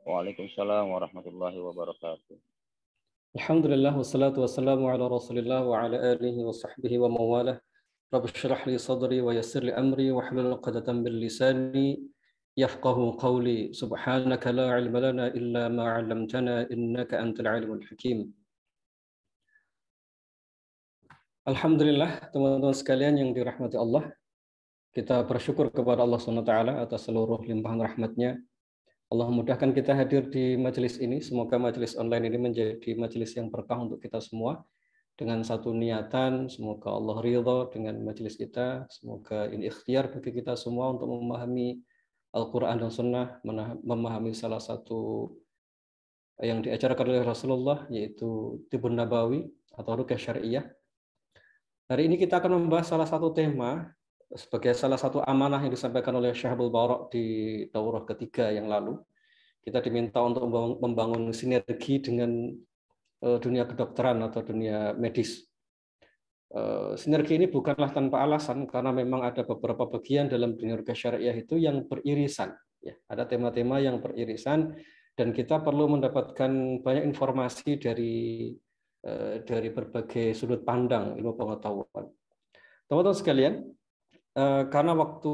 Waalaikumsalam warahmatullahi wabarakatuh. Alhamdulillah wassalatu wassalamu ala Rasulillah wa ala alihi wa sahbihi wa mawalah. Rabbi shrah li sadri wa yassir li amri wa hlul 'uqdatam min lisani yafqahu qawli. Subhanaka la 'ilma lana illa ma 'allamtana innaka antal 'alimul hakim. Alhamdulillah, teman-teman sekalian yang dirahmati Allah, kita bersyukur kepada Allah SWT atas seluruh limpahan rahmat-Nya. Allah mudahkan kita hadir di majelis ini. Semoga majelis online ini menjadi majelis yang berkah untuk kita semua. Dengan satu niatan, semoga Allah ridha dengan majelis kita. Semoga ini ikhtiar bagi kita semua untuk memahami Al-Quran dan Sunnah, memahami salah satu yang diajarkan oleh Rasulullah, yaitu Tibun Nabawi atau Ruqyah Syariah. Hari ini kita akan membahas salah satu tema sebagai salah satu amanah yang disampaikan oleh Syekh Abdul Barak di daurah ketiga yang lalu. Kita diminta untuk membangun sinergi dengan dunia kedokteran atau dunia medis. Sinergi ini bukanlah tanpa alasan, karena memang ada beberapa bagian dalam dunia ruqyah syariah itu yang beririsan. Ya, ada tema-tema yang beririsan, dan kita perlu mendapatkan banyak informasi dari berbagai sudut pandang ilmu pengetahuan. Teman-teman sekalian, karena waktu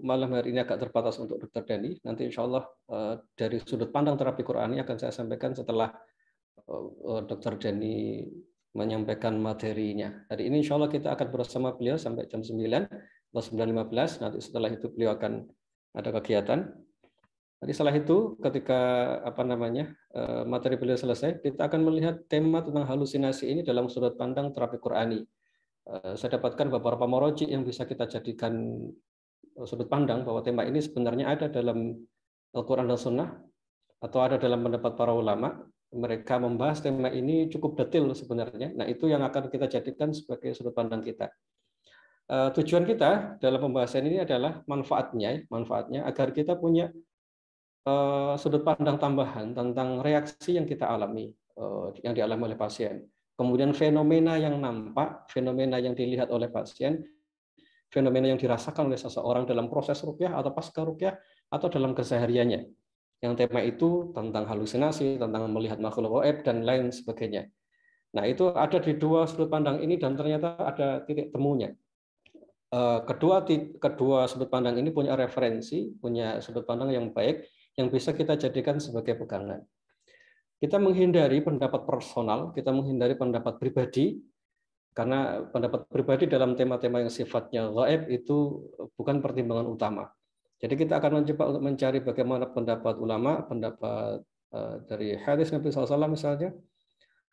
malam hari ini agak terbatas untuk Dr. Dhani, nanti insya Allah dari sudut pandang terapi Qurani akan saya sampaikan setelah Dr. Dhani menyampaikan materinya. Hari ini insya Allah kita akan bersama beliau sampai jam 9 atau 9.15. Nanti setelah itu beliau akan ada kegiatan. Nanti setelah itu ketika materi beliau selesai, kita akan melihat tema tentang halusinasi ini dalam sudut pandang terapi Qurani. Saya dapatkan beberapa moroji yang bisa kita jadikan sudut pandang bahwa tema ini sebenarnya ada dalam Al-Quran dan Sunnah atau ada dalam pendapat para ulama. Mereka membahas tema ini cukup detail sebenarnya. Nah, itu yang akan kita jadikan sebagai sudut pandang kita. Tujuan kita dalam pembahasan ini adalah manfaatnya agar kita punya sudut pandang tambahan tentang reaksi yang kita alami, yang dialami oleh pasien. Kemudian fenomena yang nampak, fenomena yang dilihat oleh pasien, fenomena yang dirasakan oleh seseorang dalam proses ruqyah atau pasca ruqyah atau dalam kesehariannya. Yang tema itu tentang halusinasi, tentang melihat makhluk gaib dan lain sebagainya. Nah, itu ada di dua sudut pandang ini dan ternyata ada titik temunya. Kedua sudut pandang ini punya referensi, punya sudut pandang yang baik yang bisa kita jadikan sebagai pegangan. Kita menghindari pendapat personal, kita menghindari pendapat pribadi, karena pendapat pribadi dalam tema-tema yang sifatnya gaib itu bukan pertimbangan utama. Jadi kita akan mencoba untuk mencari bagaimana pendapat ulama, pendapat dari hadis Nabi SAW misalnya,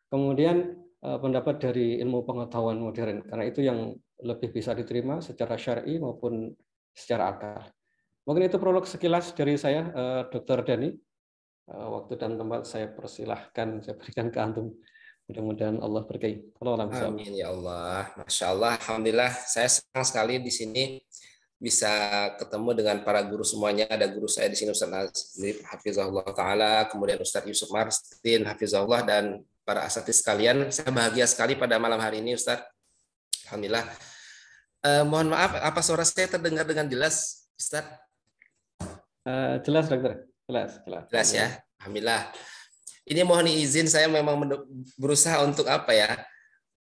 kemudian pendapat dari ilmu pengetahuan modern, karena itu yang lebih bisa diterima secara syar'i maupun secara akal. Mungkin itu prolog sekilas dari saya, Dr. Dhani. Waktu dan tempat saya persilahkan, saya berikan ke antum. Mudah-mudahan Allah berkahi. Amin ya Allah. Masya Allah. Alhamdulillah. Saya senang sekali di sini bisa ketemu dengan para guru semuanya. Ada guru saya di sini Ustaz Nazif Hafizahullah Ta'ala, kemudian Ustaz Yusuf Marstin Hafizahullah, dan para asatidz sekalian. Saya bahagia sekali pada malam hari ini Ustaz. Alhamdulillah. Mohon maaf, apa suara saya terdengar dengan jelas Ustaz? Jelas dokter, jelas ya. Alhamdulillah. Ini mohon izin, saya memang berusaha untuk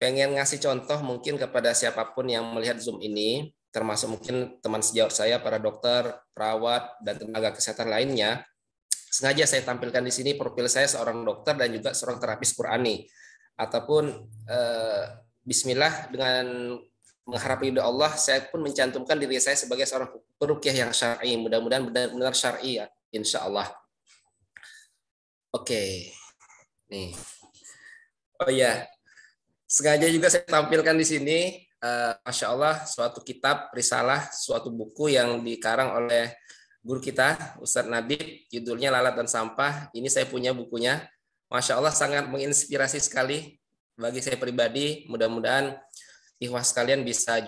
pengen ngasih contoh mungkin kepada siapapun yang melihat Zoom ini, termasuk mungkin teman sejawat saya, para dokter, perawat, dan tenaga kesehatan lainnya. Sengaja saya tampilkan di sini profil saya seorang dokter dan juga seorang terapis Qurani. Ataupun Bismillah, dengan mengharap ridho Allah, saya pun mencantumkan diri saya sebagai seorang peruqyah yang syar'i. Mudah-mudahan benar-benar syar'i ya, insya Allah. Oke, nih. Oh ya, sengaja juga saya tampilkan di sini, Masya Allah, suatu kitab risalah, suatu buku yang dikarang oleh guru kita, Ustadz Nadib, judulnya Lalat dan Sampah. Ini saya punya bukunya. Masya Allah, sangat menginspirasi sekali bagi saya pribadi. Mudah-mudahan ikhwah sekalian bisa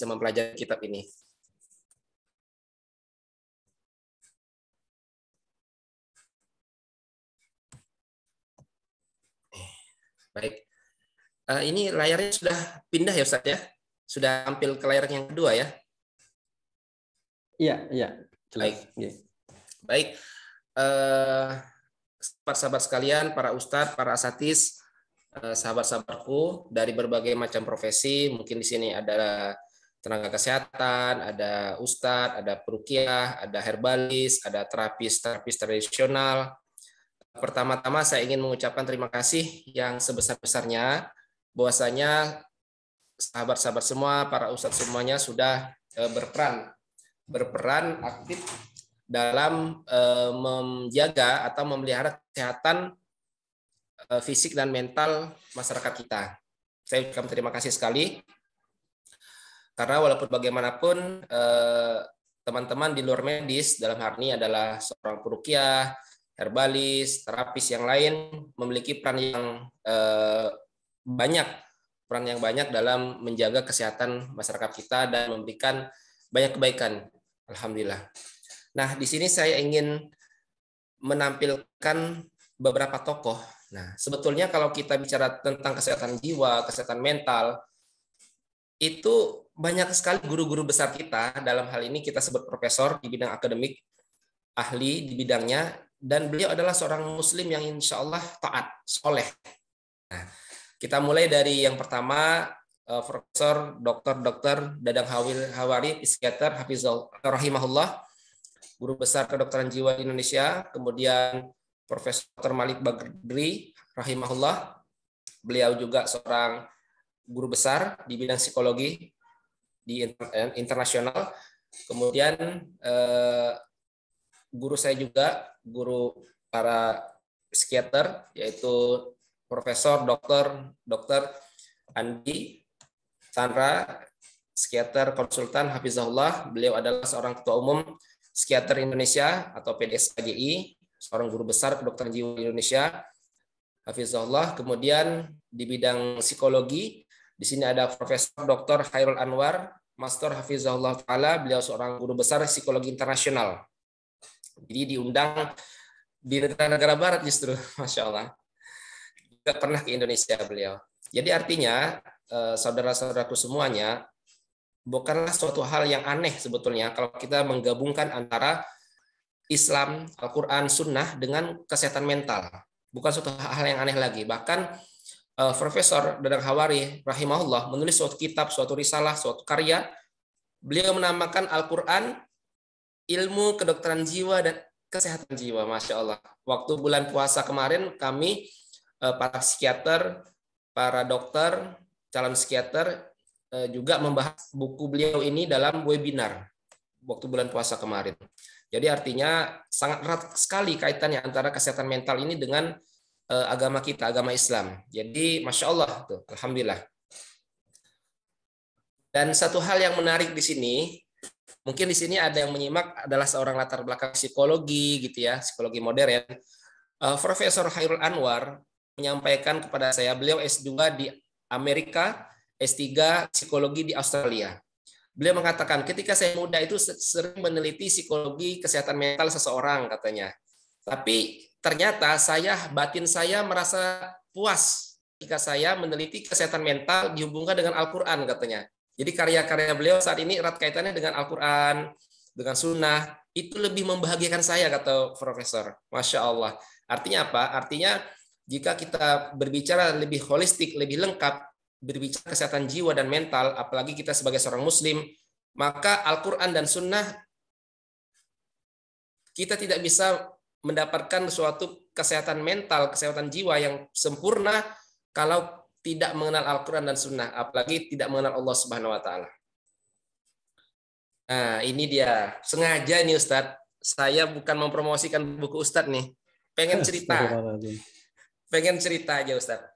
mempelajari kitab ini. Baik, ini layarnya sudah pindah ya Ustaz ya? Sudah tampil ke layar yang kedua ya? Iya, jelas. Baik. Baik. sahabat-sahabat sekalian, para ustadz, para asatiz, sahabat-sahabatku dari berbagai macam profesi. Mungkin di sini ada tenaga kesehatan, ada ustadz, ada peruqyah, ada herbalis, ada terapis tradisional. Pertama-tama saya ingin mengucapkan terima kasih yang sebesar-besarnya bahwasanya sahabat-sahabat semua, para ustadz semuanya sudah berperan aktif dalam menjaga atau memelihara kesehatan fisik dan mental masyarakat kita. Saya ucapkan terima kasih sekali. Karena walaupun bagaimanapun teman-teman di luar medis dalam hal ini adalah seorang peruqyah, herbalis, terapis yang lain memiliki peran yang banyak dalam menjaga kesehatan masyarakat kita dan memberikan banyak kebaikan. Alhamdulillah. Nah, di sini saya ingin menampilkan beberapa tokoh. Nah, sebetulnya kalau kita bicara tentang kesehatan jiwa, kesehatan mental, itu banyak sekali guru-guru besar kita, dalam hal ini kita sebut profesor di bidang akademik, ahli di bidangnya, dan beliau adalah seorang muslim yang insya Allah taat, soleh. Nah, kita mulai dari yang pertama, Profesor Dr. Dadang Hawari, psikiater, hafizahullah, rahimahullah, guru besar kedokteran jiwa di Indonesia. Kemudian Profesor Dr. Malik Bagri, rahimahullah, beliau juga seorang guru besar di bidang psikologi di internasional. Kemudian guru saya juga, guru para psikiater, yaitu Profesor Dr. Andi Chandra, psikiater konsultan hafizahullah. Beliau adalah seorang ketua umum Psikiater Indonesia atau PDSKJI, seorang guru besar kedokteran jiwa di Indonesia, hafizahullah. Kemudian di bidang psikologi, di sini ada Profesor Dr. Khairul Anwar, Master hafizahullah taala, beliau seorang guru besar psikologi internasional. Jadi diundang di negara-negara barat justru, Masya Allah. Juga pernah ke Indonesia beliau. Jadi artinya, saudara-saudaraku semuanya, bukanlah suatu hal yang aneh sebetulnya kalau kita menggabungkan antara Islam, Al-Quran, Sunnah dengan kesehatan mental. Bukan suatu hal yang aneh lagi. Bahkan Profesor Dadang Hawari rahimahullah menulis suatu kitab, suatu risalah, suatu karya. Beliau menamakan Al-Quran ilmu kedokteran jiwa dan kesehatan jiwa. Masya Allah. Waktu bulan puasa kemarin kami para psikiater, para dokter, calon psikiater juga membahas buku beliau ini dalam webinar waktu bulan puasa kemarin. Jadi artinya sangat erat sekali kaitannya antara kesehatan mental ini dengan agama kita, agama Islam. Jadi Masya Allah, tuh, alhamdulillah. Dan satu hal yang menarik di sini, mungkin di sini ada yang menyimak adalah seorang latar belakang psikologi, gitu ya, psikologi modern. Profesor Khairul Anwar menyampaikan kepada saya, beliau S2 di Amerika, S3 psikologi di Australia. Beliau mengatakan, ketika saya muda itu sering meneliti psikologi kesehatan mental seseorang, katanya. Tapi ternyata batin saya merasa puas ketika saya meneliti kesehatan mental dihubungkan dengan Al-Quran, katanya. Jadi karya-karya beliau saat ini erat kaitannya dengan Al-Quran, dengan Sunnah, itu lebih membahagiakan saya, kata Profesor. Masya Allah. Artinya apa? Artinya jika kita berbicara lebih holistik, lebih lengkap, berbicara kesehatan jiwa dan mental, apalagi kita sebagai seorang muslim, maka Al-Quran dan Sunnah kita tidak bisa mendapatkan suatu kesehatan mental, kesehatan jiwa yang sempurna kalau tidak mengenal Al-Quran dan Sunnah, apalagi tidak mengenal Allah Subhanahu wa Ta'ala. Nah, ini dia. Sengaja nih Ustadz, saya bukan mempromosikan buku Ustadz nih, pengen cerita. Pengen cerita aja Ustadz.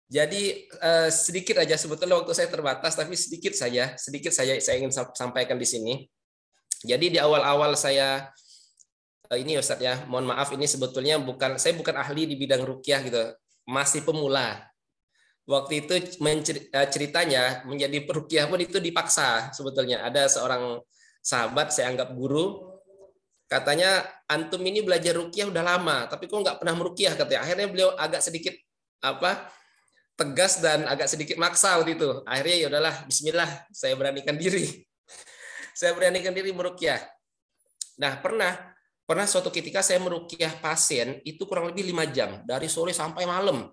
Jadi sedikit aja, sebetulnya waktu saya terbatas, tapi sedikit saya ingin sampaikan di sini. Jadi di awal-awal saya ini Ustadz ya, mohon maaf ini sebetulnya saya bukan ahli di bidang ruqyah gitu, masih pemula. Waktu itu ceritanya menjadi peruqyah pun itu dipaksa sebetulnya. Ada seorang sahabat saya anggap guru, katanya antum ini belajar ruqyah udah lama, tapi kok nggak pernah meruqyah, katanya. Akhirnya beliau agak sedikit tegas dan agak sedikit maksa waktu itu. Akhirnya ya udahlah, bismillah, saya beranikan diri. Saya beranikan diri meruqyah. Nah, pernah Pernah suatu ketika saya meruqyah pasien itu kurang lebih 5 jam dari sore sampai malam.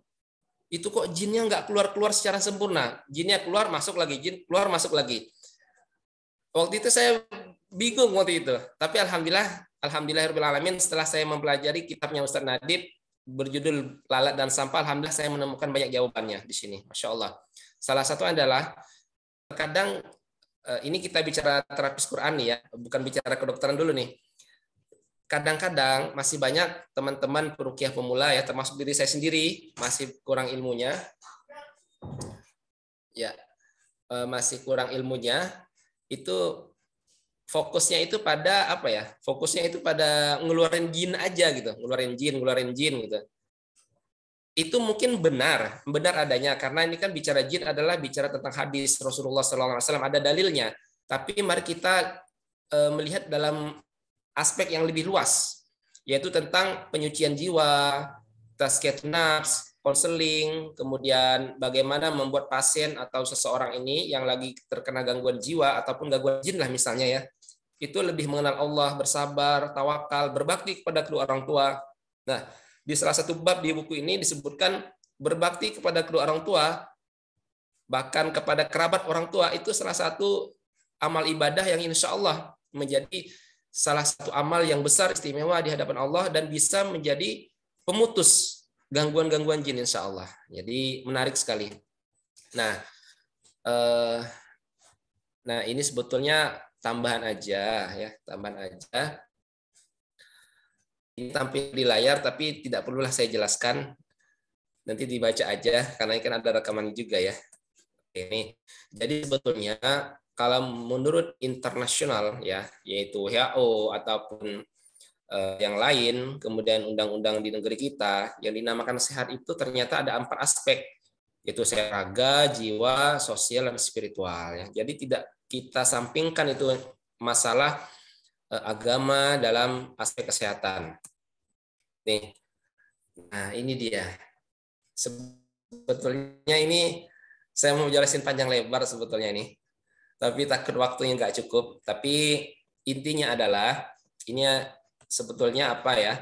Itu kok jinnya nggak keluar secara sempurna. Jinnya keluar masuk lagi, jin keluar masuk lagi. Waktu itu saya bingung waktu itu. Tapi alhamdulillahirabbil alamin, setelah saya mempelajari kitabnya Ustaz Nadib berjudul Lalat dan Sampah, alhamdulillah saya menemukan banyak jawabannya di sini. Masya Allah. Salah satu adalah terkadang ini kita bicara terapis Quran nih ya, bukan bicara kedokteran dulu nih. Kadang-kadang masih banyak teman-teman peruqyah pemula ya, termasuk diri saya sendiri, masih kurang ilmunya. Ya, masih kurang ilmunya. Itu fokusnya itu pada apa ya? Fokusnya itu pada ngeluarin jin aja gitu, ngeluarin jin gitu. Itu mungkin benar adanya, karena ini kan bicara jin adalah bicara tentang hadis Rasulullah SAW, ada dalilnya. Tapi mari kita melihat dalam aspek yang lebih luas, yaitu tentang penyucian jiwa, tazkiyatun nafs, konseling, kemudian bagaimana membuat pasien atau seseorang ini yang lagi terkena gangguan jiwa ataupun gangguan jin lah misalnya ya, itu lebih mengenal Allah, bersabar, tawakal, berbakti kepada kedua orang tua. Nah, di salah satu bab di buku ini disebutkan berbakti kepada kedua orang tua, bahkan kepada kerabat orang tua, itu salah satu amal ibadah yang insya Allah menjadi salah satu amal yang besar istimewa di hadapan Allah dan bisa menjadi pemutus gangguan-gangguan jin insya Allah. Jadi menarik sekali. Nah, ini sebetulnya tambahan aja ya, tambahan aja. Ini tampil di layar tapi tidak perlulah saya jelaskan. Nanti dibaca aja karena ini kan ada rekaman juga ya. Ini. Jadi sebetulnya kalau menurut internasional ya, yaitu WHO ataupun yang lain, kemudian undang-undang di negeri kita yang dinamakan sehat itu ternyata ada 4 aspek, yaitu sehat raga, jiwa, sosial, dan spiritual. Ya. Jadi tidak kita sampingkan itu masalah agama dalam aspek kesehatan. Nih, nah ini dia. Sebetulnya ini saya mau jelasin panjang lebar sebetulnya ini. Tapi takut waktunya nggak cukup. Tapi intinya adalah ini sebetulnya apa ya,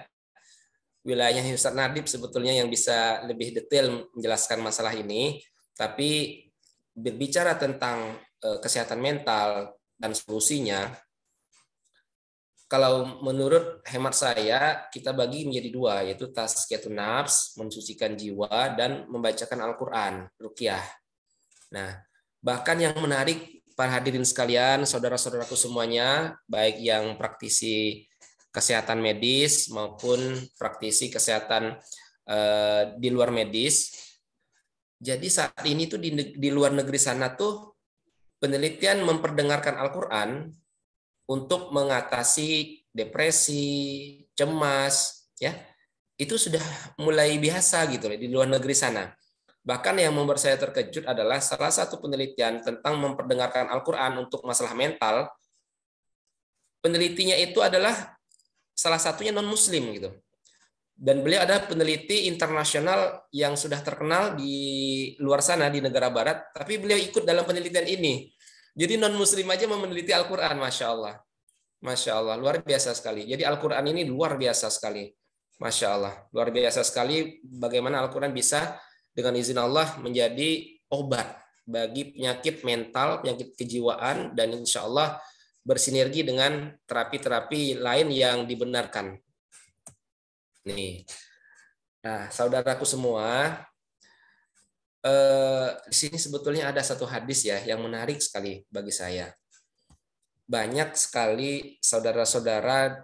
wilayahnya Ustaz Nadib sebetulnya yang bisa lebih detail menjelaskan masalah ini. Tapi berbicara tentang kesehatan mental dan solusinya, kalau menurut hemat saya kita bagi menjadi 2, yaitu tazkiyatun nafs, mensucikan jiwa, dan membacakan Al-Quran, ruqyah. Nah, bahkan yang menarik para hadirin sekalian, saudara-saudaraku semuanya, baik yang praktisi kesehatan medis maupun praktisi kesehatan di luar medis. Jadi saat ini tuh di luar negeri sana tuh penelitian memperdengarkan Al-Quran untuk mengatasi depresi, cemas, ya itu sudah mulai biasa gitu di luar negeri sana. Bahkan yang membuat saya terkejut adalah salah satu penelitian tentang memperdengarkan Al-Quran untuk masalah mental. Penelitinya itu adalah salah satunya non-muslim gitu. Dan beliau ada peneliti internasional yang sudah terkenal di luar sana, di negara barat, tapi beliau ikut dalam penelitian ini. Jadi non-muslim aja mau meneliti Al-Quran, Masya Allah. Masya Allah, luar biasa sekali. Jadi Al-Quran ini luar biasa sekali. Masya Allah, luar biasa sekali bagaimana Al-Quran bisa dengan izin Allah menjadi obat bagi penyakit mental, penyakit kejiwaan, dan insya Allah bersinergi dengan terapi-terapi lain yang dibenarkan. Nih, nah saudaraku semua, di sini sebetulnya ada satu hadis ya yang menarik sekali bagi saya. Banyak sekali saudara-saudara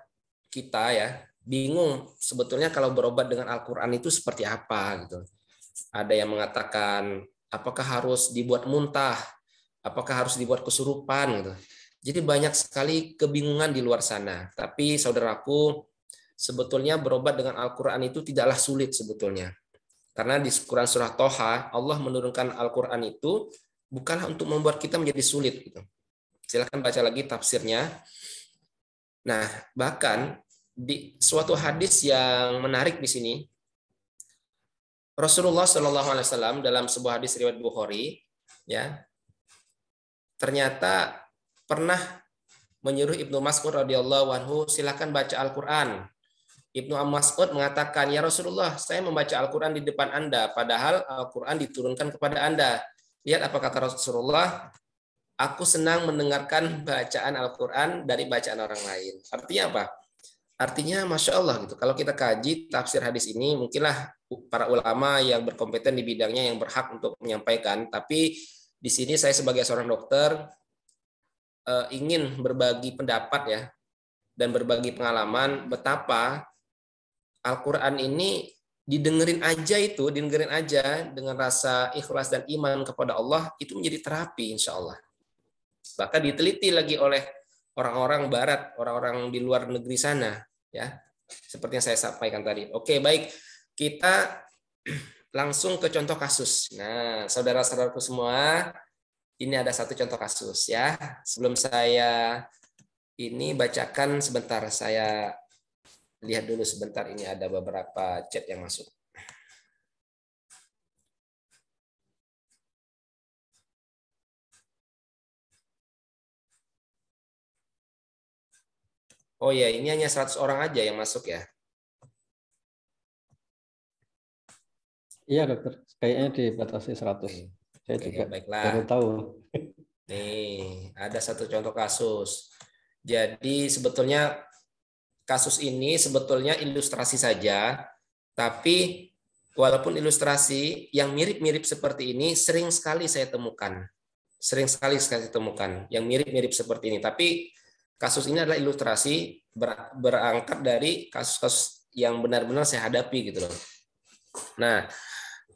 kita ya bingung sebetulnya kalau berobat dengan Al-Quran itu seperti apa gitu. Ada yang mengatakan apakah harus dibuat muntah, apakah harus dibuat kesurupan gitu. Jadi banyak sekali kebingungan di luar sana. Tapi saudaraku, sebetulnya berobat dengan Al-Quran itu tidaklah sulit sebetulnya. Karena di Quran surah Toha, Allah menurunkan Al-Quran itu bukanlah untuk membuat kita menjadi sulit gitu. Silakan baca lagi tafsirnya. Nah, bahkan di suatu hadis yang menarik di sini, Rasulullah SAW dalam sebuah hadis riwayat Bukhari, ya, ternyata pernah menyuruh Ibnu Mas'ud radhiyallahu anhu, silakan baca Al-Quran. Ibnu Mas'ud mengatakan, ya Rasulullah, saya membaca Al-Quran di depan Anda, padahal Al-Quran diturunkan kepada Anda. Lihat apa kata Rasulullah, aku senang mendengarkan bacaan Al-Quran dari bacaan orang lain. Artinya apa? Artinya Masya Allah gitu. Kalau kita kaji tafsir hadis ini, mungkinlah para ulama yang berkompeten di bidangnya yang berhak untuk menyampaikan. Tapi di sini saya sebagai seorang dokter ingin berbagi pendapat ya, dan berbagi pengalaman betapa Al-Quran ini didengerin aja dengan rasa ikhlas dan iman kepada Allah, itu menjadi terapi insya Allah. Bahkan diteliti lagi oleh orang-orang barat, orang-orang di luar negeri sana, ya, seperti yang saya sampaikan tadi. Oke, baik, kita langsung ke contoh kasus. Nah, saudara-saudaraku semua, ini ada satu contoh kasus ya. Sebelum saya ini bacakan sebentar, saya lihat dulu sebentar, ini ada beberapa chat yang masuk. Oh ya, ini hanya 100 orang aja yang masuk ya. Iya dokter, kayaknya dibatasi 100. Saya Oke, juga baiklah. baru tahu. Nih, ada satu contoh kasus. Jadi sebetulnya kasus ini sebetulnya ilustrasi saja, tapi walaupun ilustrasi yang mirip-mirip seperti ini sering sekali saya temukan. Sering sekali saya temukan yang mirip-mirip seperti ini. Tapi kasus ini adalah ilustrasi berangkat dari kasus-kasus yang benar-benar saya hadapi gitu loh. Nah,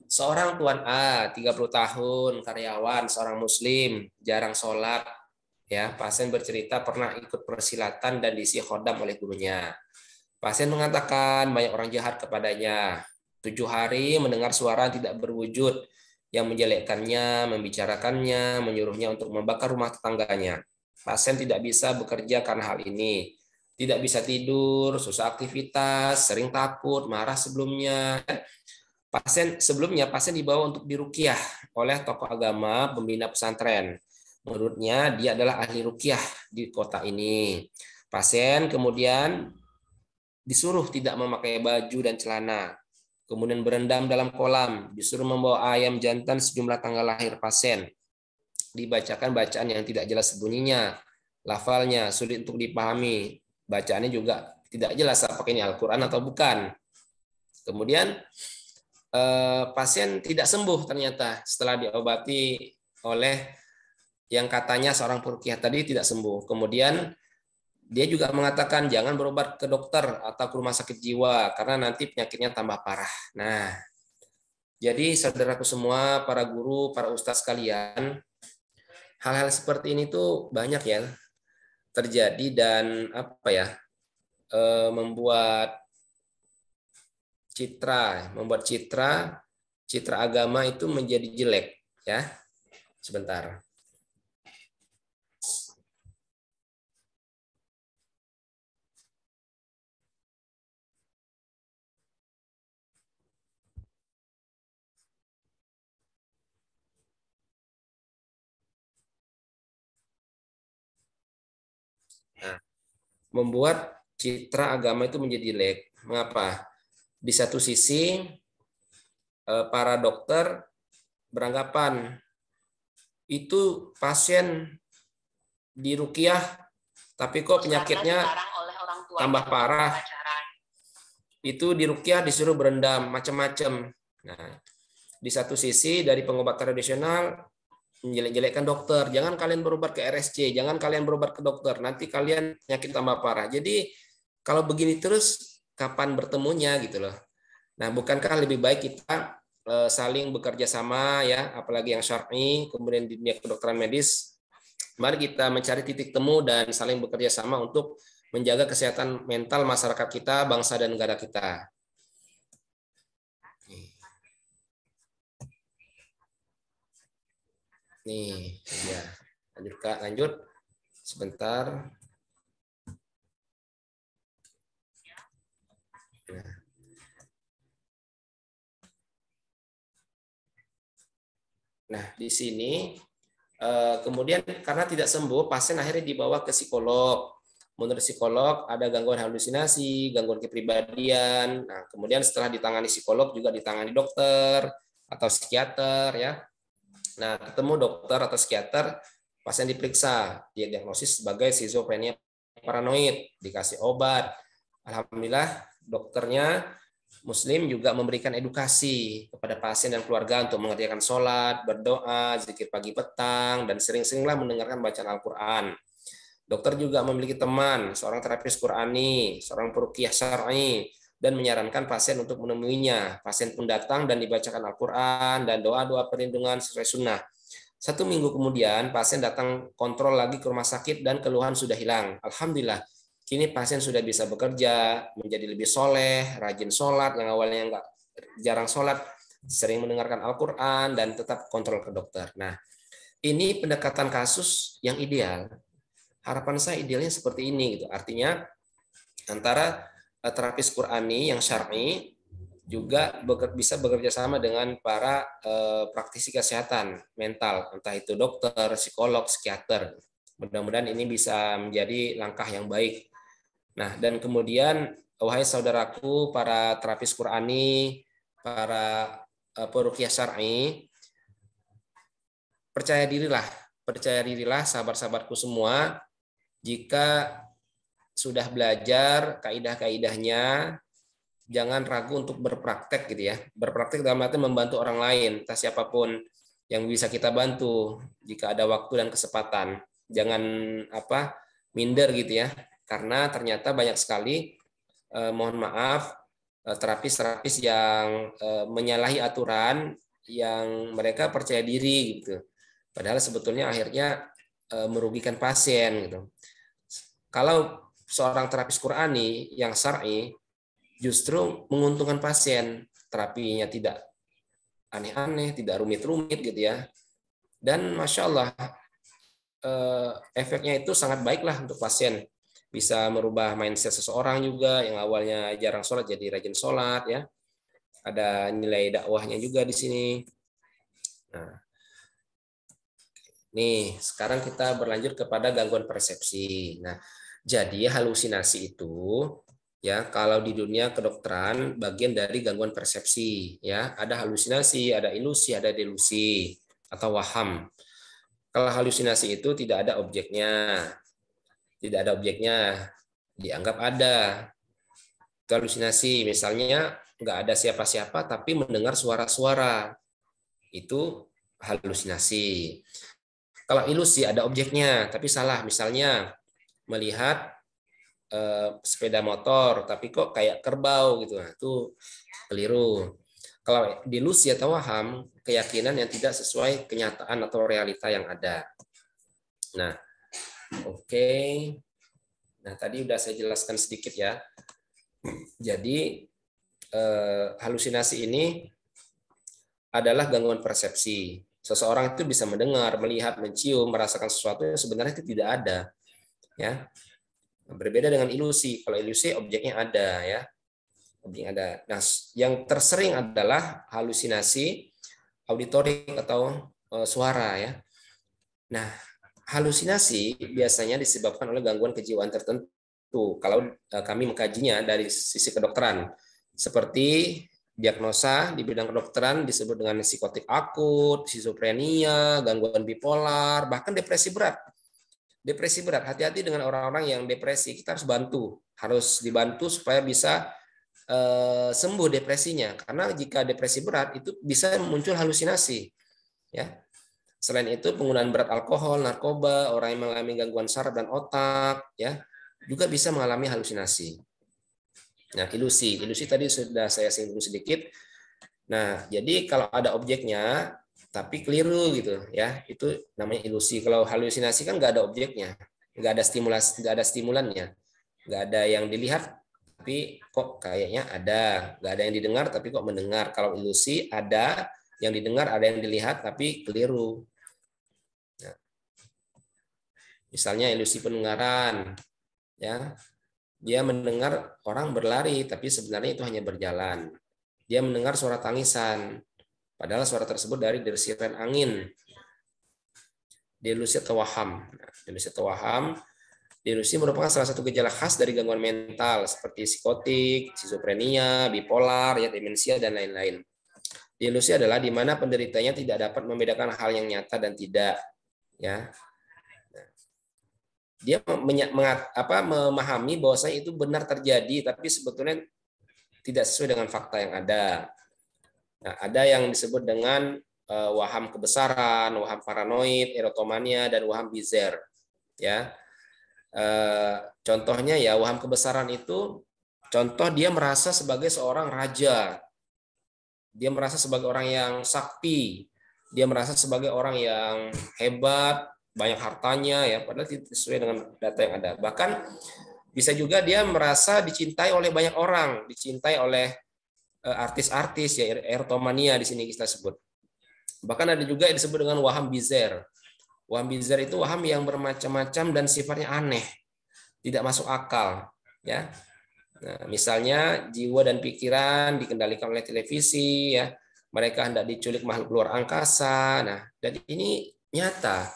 seorang Tuan A, 30 tahun, karyawan, seorang muslim, jarang sholat. Ya, pasien bercerita pernah ikut persilatan dan diisi khodam oleh gurunya. Pasien mengatakan banyak orang jahat kepadanya. 7 hari mendengar suara tidak berwujud yang menjelekkannya, membicarakannya, menyuruhnya untuk membakar rumah tetangganya. Pasien tidak bisa bekerja karena hal ini. Tidak bisa tidur, susah aktivitas, sering takut, marah sebelumnya. Sebelumnya pasien dibawa untuk diruqyah oleh tokoh agama pembina pesantren. Menurutnya dia adalah ahli ruqyah di kota ini. Pasien kemudian disuruh tidak memakai baju dan celana, kemudian berendam dalam kolam, disuruh membawa ayam jantan sejumlah tanggal lahir pasien, dibacakan bacaan yang tidak jelas bunyinya, lafalnya sulit untuk dipahami, bacaannya juga tidak jelas apakah ini Al-Quran atau bukan. Kemudian pasien tidak sembuh ternyata setelah diobati oleh yang katanya seorang peruqyah tadi tidak sembuh. Kemudian dia juga mengatakan jangan berobat ke dokter atau ke rumah sakit jiwa karena nanti penyakitnya tambah parah. Nah, jadi saudaraku semua, para guru, para ustadz sekalian, hal-hal seperti ini tuh banyak ya terjadi dan apa ya, membuat citra agama itu menjadi jelek ya. Sebentar. Nah, membuat citra agama itu menjadi jelek. Mengapa? Di satu sisi para dokter beranggapan itu pasien diruqyah tapi kok penyakitnya tambah parah. Itu diruqyah disuruh berendam macam-macam. Nah, di satu sisi dari pengobat tradisional menjelek-jelekkan dokter, jangan kalian berobat ke RSC, jangan kalian berobat ke dokter, nanti kalian penyakit tambah parah. Jadi kalau begini terus kapan bertemunya gitu loh. Nah, bukankah lebih baik kita saling bekerja sama ya, apalagi yang syar'i, kemudian di dunia kedokteran medis, mari kita mencari titik temu dan saling bekerja sama untuk menjaga kesehatan mental masyarakat kita, bangsa dan negara kita. Nih, ya. Lanjut Kak, lanjut. Sebentar. Nah, di sini Kemudian karena tidak sembuh, pasien akhirnya dibawa ke psikolog. Menurut psikolog ada gangguan halusinasi, gangguan kepribadian. Nah, kemudian setelah ditangani psikolog juga ditangani dokter atau psikiater ya. Nah, ketemu dokter atau psikiater, pasien diperiksa, dia diagnosis sebagai skizofrenia paranoid, dikasih obat. Alhamdulillah dokternya Muslim juga memberikan edukasi kepada pasien dan keluarga untuk mengerjakan sholat, berdoa, zikir pagi petang, dan sering-seringlah mendengarkan bacaan Al-Quran. Dokter juga memiliki teman, seorang terapis Qurani, seorang peruqyah syar'i, dan menyarankan pasien untuk menemuinya. Pasien pun datang dan dibacakan Al-Quran dan doa-doa perlindungan sesuai sunnah. 1 minggu kemudian, pasien datang kontrol lagi ke rumah sakit dan keluhan sudah hilang. Alhamdulillah, kini pasien sudah bisa bekerja, menjadi lebih soleh, rajin sholat, yang awalnya jarang sholat, sering mendengarkan Al-Quran, dan tetap kontrol ke dokter. Nah, ini pendekatan kasus yang ideal. Harapan saya idealnya seperti ini gitu. Artinya antara terapis Qurani yang syar'i juga bisa bekerja sama dengan para praktisi kesehatan mental, entah itu dokter, psikolog, psikiater. Mudah-mudahan ini bisa menjadi langkah yang baik. Nah, dan kemudian wahai saudaraku para terapis Qurani, para peruqyah syar'i, percaya dirilah sahabat-sahabatku semua, jika sudah belajar kaidah-kaidahnya, jangan ragu untuk berpraktek gitu ya. Berpraktek dalam arti membantu orang lain, entah siapapun yang bisa kita bantu jika ada waktu dan kesempatan. Jangan minder gitu ya. Karena ternyata banyak sekali mohon maaf terapis-terapis yang menyalahi aturan, yang mereka percaya diri gitu. Padahal sebetulnya akhirnya merugikan pasien gitu. Kalau seorang terapis Qurani yang syar'i justru menguntungkan pasien, terapinya tidak aneh-aneh, tidak rumit-rumit gitu ya. Dan Masya Allah, efeknya itu sangat baiklah untuk pasien. Bisa merubah mindset seseorang juga, yang awalnya jarang sholat jadi rajin sholat ya. Ada nilai dakwahnya juga di sini. Nah, nih sekarang kita berlanjut kepada gangguan persepsi. Nah, jadi halusinasi itu ya kalau di dunia kedokteran bagian dari gangguan persepsi ya. Ada halusinasi, ada ilusi, ada delusi atau waham. Kalau halusinasi itu tidak ada objeknya. Tidak ada objeknya, dianggap ada. Itu halusinasi, misalnya nggak ada siapa-siapa tapi mendengar suara-suara. Itu halusinasi. Kalau ilusi ada objeknya tapi salah, misalnya melihat sepeda motor tapi kok kayak kerbau gitu, nah, itu keliru. Kalau delusi atau waham, keyakinan yang tidak sesuai kenyataan atau realita yang ada. Nah, oke. Nah, tadi udah saya jelaskan sedikit ya. Jadi halusinasi ini adalah gangguan persepsi. Seseorang itu bisa mendengar, melihat, mencium, merasakan sesuatu yang sebenarnya itu tidak ada. Ya. Berbeda dengan ilusi. Kalau ilusi objeknya ada ya. Objeknya ada. Nah, yang tersering adalah halusinasi auditorik atau suara ya. Nah, halusinasi biasanya disebabkan oleh gangguan kejiwaan tertentu. Kalau kami mengkajinya dari sisi kedokteran, seperti diagnosa di bidang kedokteran disebut dengan psikotik akut, skizofrenia, gangguan bipolar, bahkan depresi berat. Depresi berat, hati-hati dengan orang-orang yang depresi. Kita harus dibantu supaya bisa sembuh depresinya. Karena jika depresi berat itu bisa muncul halusinasi. Ya. Selain itu penggunaan berat alkohol, narkoba, orang yang mengalami gangguan saraf dan otak, ya juga bisa mengalami halusinasi. Nah, ilusi tadi sudah saya singgung sedikit. Nah, jadi kalau ada objeknya tapi keliru gitu, ya itu namanya ilusi. Kalau halusinasi kan nggak ada objeknya, nggak ada stimulasi, nggak ada stimulannya, nggak ada yang dilihat tapi kok kayaknya ada, nggak ada yang didengar tapi kok mendengar. Kalau ilusi ada yang didengar, ada yang dilihat tapi keliru. Nah, misalnya ilusi pendengaran, ya. Dia mendengar orang berlari, tapi sebenarnya itu hanya berjalan. Dia mendengar suara tangisan, padahal suara tersebut dari dersiran angin. delusi atau waham. Nah, delusi atau waham, delusi merupakan salah satu gejala khas dari gangguan mental seperti psikotik, skizofrenia, bipolar, ya, demensia dan lain-lain. Delusi adalah di mana penderitanya tidak dapat membedakan hal yang nyata dan tidak, ya. Dia memahami bahwasanya itu benar terjadi, tapi sebetulnya tidak sesuai dengan fakta yang ada. Nah, ada yang disebut dengan waham kebesaran, waham paranoid, erotomania, dan waham bizer. Ya, contohnya ya waham kebesaran itu, contoh dia merasa sebagai seorang raja, dia merasa sebagai orang yang sakti, dia merasa sebagai orang yang hebat, banyak hartanya, ya, padahal tidak sesuai dengan data yang ada. Bahkan bisa juga dia merasa dicintai oleh banyak orang, dicintai oleh artis-artis, ya, erotomania di sini kita sebut. Bahkan ada juga yang disebut dengan waham bizer. Waham bizer itu waham yang bermacam-macam dan sifatnya aneh, tidak masuk akal, ya. Nah, misalnya jiwa dan pikiran dikendalikan oleh televisi, ya. Mereka hendak diculik makhluk luar angkasa. Nah, dan ini nyata.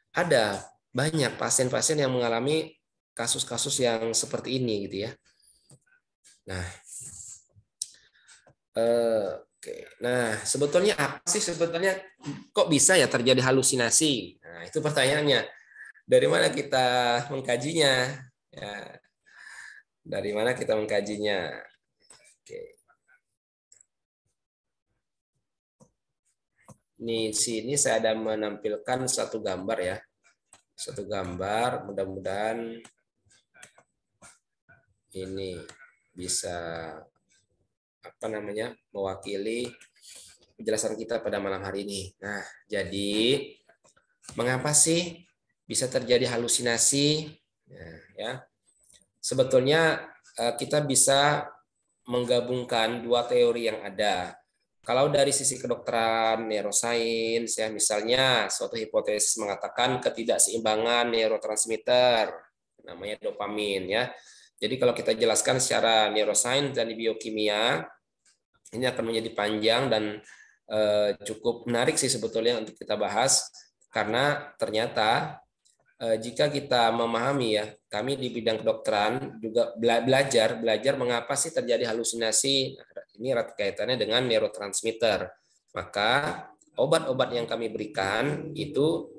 Ada banyak pasien-pasien yang mengalami kasus-kasus yang seperti ini, gitu ya. Nah, oke. Nah, sebetulnya apa sih sebetulnya kok bisa ya terjadi halusinasi? Nah, itu pertanyaannya. Dari mana kita mengkajinya? Ya, dari mana kita mengkajinya? Oke. Di sini saya ada menampilkan satu gambar, ya. Satu gambar, mudah-mudahan ini bisa mewakili penjelasan kita pada malam hari ini. Nah, jadi mengapa sih bisa terjadi halusinasi? Nah, ya, sebetulnya kita bisa menggabungkan dua teori yang ada. Kalau dari sisi kedokteran neuroscience, ya, misalnya suatu hipotesis mengatakan ketidakseimbangan neurotransmitter, namanya dopamin, ya. Jadi kalau kita jelaskan secara neuroscience dan biokimia, ini akan menjadi panjang dan cukup menarik sih sebetulnya untuk kita bahas, karena ternyata jika kita memahami, ya, kami di bidang kedokteran juga belajar mengapa sih terjadi halusinasi. Ini erat kaitannya dengan neurotransmitter. Maka obat-obat yang kami berikan itu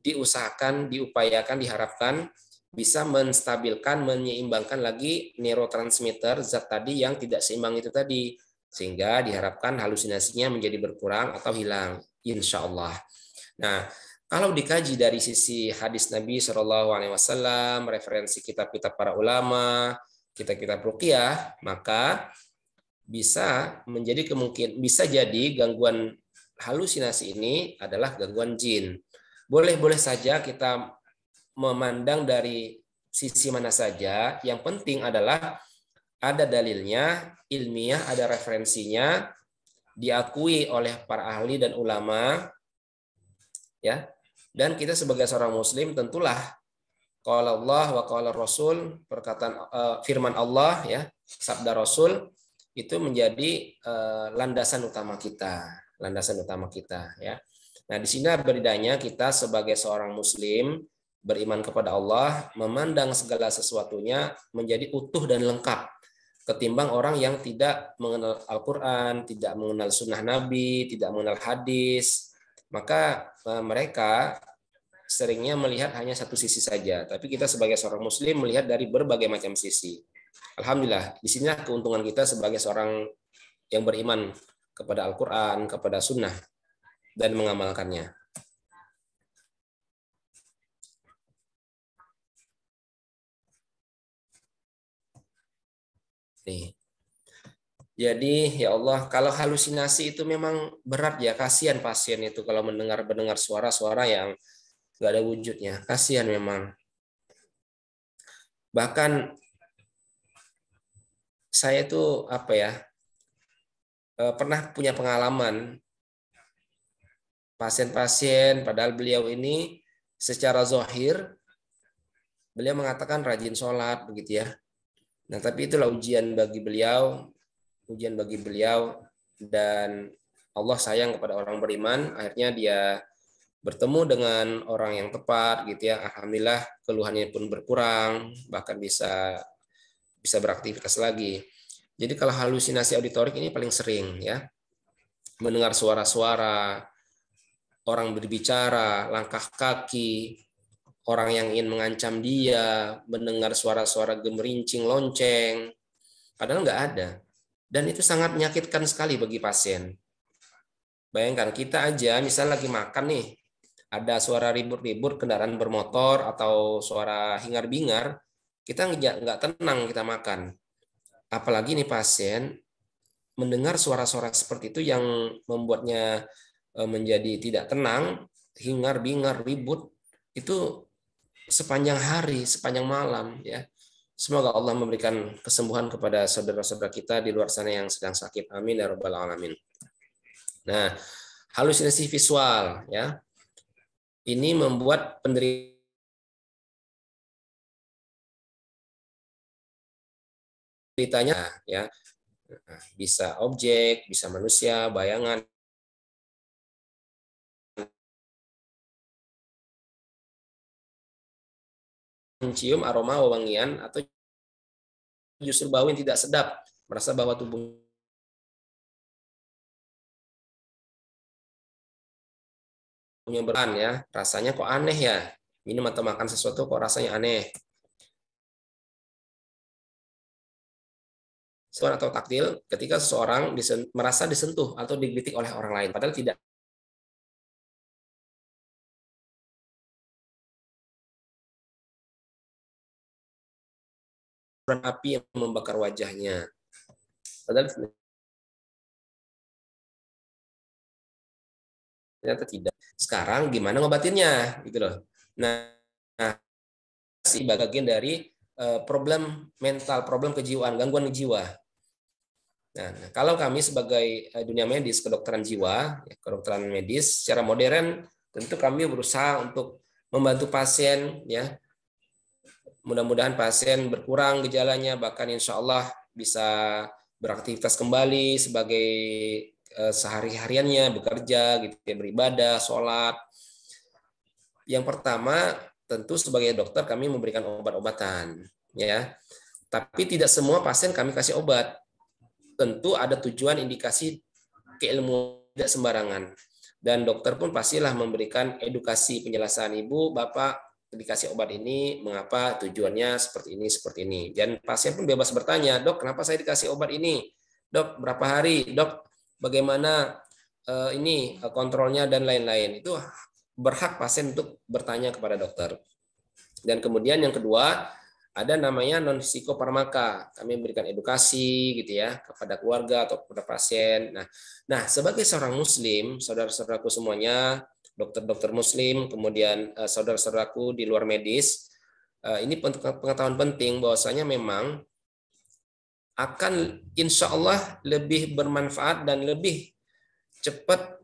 diusahakan, diupayakan, diharapkan bisa menstabilkan, menyeimbangkan lagi neurotransmitter zat tadi yang tidak seimbang itu tadi, sehingga diharapkan halusinasinya menjadi berkurang atau hilang, insya Allah. Nah, kalau dikaji dari sisi hadis Nabi SAW, referensi kitab-kitab para ulama, kitab-kitab ruqyah, maka bisa jadi gangguan halusinasi ini adalah gangguan jin. Boleh-boleh saja kita memandang dari sisi mana saja, yang penting adalah ada dalilnya, ilmiah, ada referensinya, diakui oleh para ahli dan ulama, ya. Dan kita sebagai seorang muslim tentulah qala Allah wa qala Rasul, perkataan firman Allah, ya, sabda Rasul itu menjadi landasan utama kita, ya. Nah, di sini bedanya kita sebagai seorang muslim beriman kepada Allah, memandang segala sesuatunya menjadi utuh dan lengkap, ketimbang orang yang tidak mengenal Al-Quran, tidak mengenal sunnah Nabi, tidak mengenal hadis. Maka mereka seringnya melihat hanya satu sisi saja, tapi kita sebagai seorang muslim melihat dari berbagai macam sisi. Alhamdulillah, di sinilah keuntungan kita sebagai seorang yang beriman kepada Al-Quran, kepada sunnah, dan mengamalkannya. Nih. Jadi ya Allah, kalau halusinasi itu memang berat, ya, kasihan pasien itu kalau mendengar suara-suara yang nggak ada wujudnya, kasihan memang. Bahkan saya itu pernah punya pengalaman pasien-pasien, padahal beliau ini secara zahir beliau mengatakan rajin sholat, begitu, ya. Nah, tapi itulah ujian bagi beliau, dan Allah sayang kepada orang beriman. Akhirnya dia bertemu dengan orang yang tepat gitu ya, alhamdulillah keluhannya pun berkurang, bahkan bisa beraktivitas lagi. Jadi kalau halusinasi auditorik ini paling sering ya, mendengar suara-suara, orang berbicara, langkah kaki, orang yang ingin mengancam dia, mendengar suara-suara gemerincing lonceng, padahal nggak ada. Dan itu sangat menyakitkan sekali bagi pasien. Bayangkan kita aja misal lagi makan nih, ada suara ribut-ribut kendaraan bermotor atau suara hingar-bingar, kita nggak tenang kita makan. Apalagi nih pasien mendengar suara-suara seperti itu yang membuatnya menjadi tidak tenang, hingar-bingar, ribut, itu sepanjang hari, sepanjang malam ya. Semoga Allah memberikan kesembuhan kepada saudara-saudara kita di luar sana yang sedang sakit. Amin ya rabbal alamin. Nah, halusinasi visual ya. Ini membuat penderitanya ya bisa objek, bisa manusia, bayangan, mencium aroma wewangian atau justru bau yang tidak sedap, merasa bahwa tubuhnya beran ya, rasanya kok aneh ya, minum atau makan sesuatu kok rasanya aneh. Suara atau taktil ketika seseorang merasa disentuh atau digelitik oleh orang lain, padahal tidak. Api yang membakar wajahnya, padahal ternyata tidak. Sekarang gimana ngobatinnya gitu loh. Nah, bagian dari problem mental, problem kejiwaan, gangguan jiwa. Nah, kalau kami sebagai dunia medis, kedokteran jiwa, kedokteran medis secara modern, tentu kami berusaha untuk membantu pasien, ya. Mudah-mudahan pasien berkurang gejalanya, bahkan insya Allah bisa beraktivitas kembali sebagai sehari-hariannya, bekerja, gitu, beribadah, sholat. Yang pertama, tentu sebagai dokter kami memberikan obat-obatan, ya. Tapi tidak semua pasien kami kasih obat. Tentu ada tujuan indikasi keilmuan, tidak sembarangan. Dan dokter pun pastilah memberikan edukasi penjelasan, Ibu, Bapak dikasih obat ini, mengapa, tujuannya seperti ini. Dan pasien pun bebas bertanya, Dok, kenapa saya dikasih obat ini? Dok, berapa hari? Dok, bagaimana ini kontrolnya dan lain-lain. Itu berhak pasien untuk bertanya kepada dokter. Dan kemudian yang kedua, ada namanya non psikofarmaka. Kami memberikan edukasi gitu ya kepada keluarga atau kepada pasien. Nah, sebagai seorang muslim, saudara-saudaraku semuanya, dokter-dokter muslim, kemudian saudara-saudaraku di luar medis, ini pengetahuan penting bahwasanya memang akan insya Allah lebih bermanfaat dan lebih cepat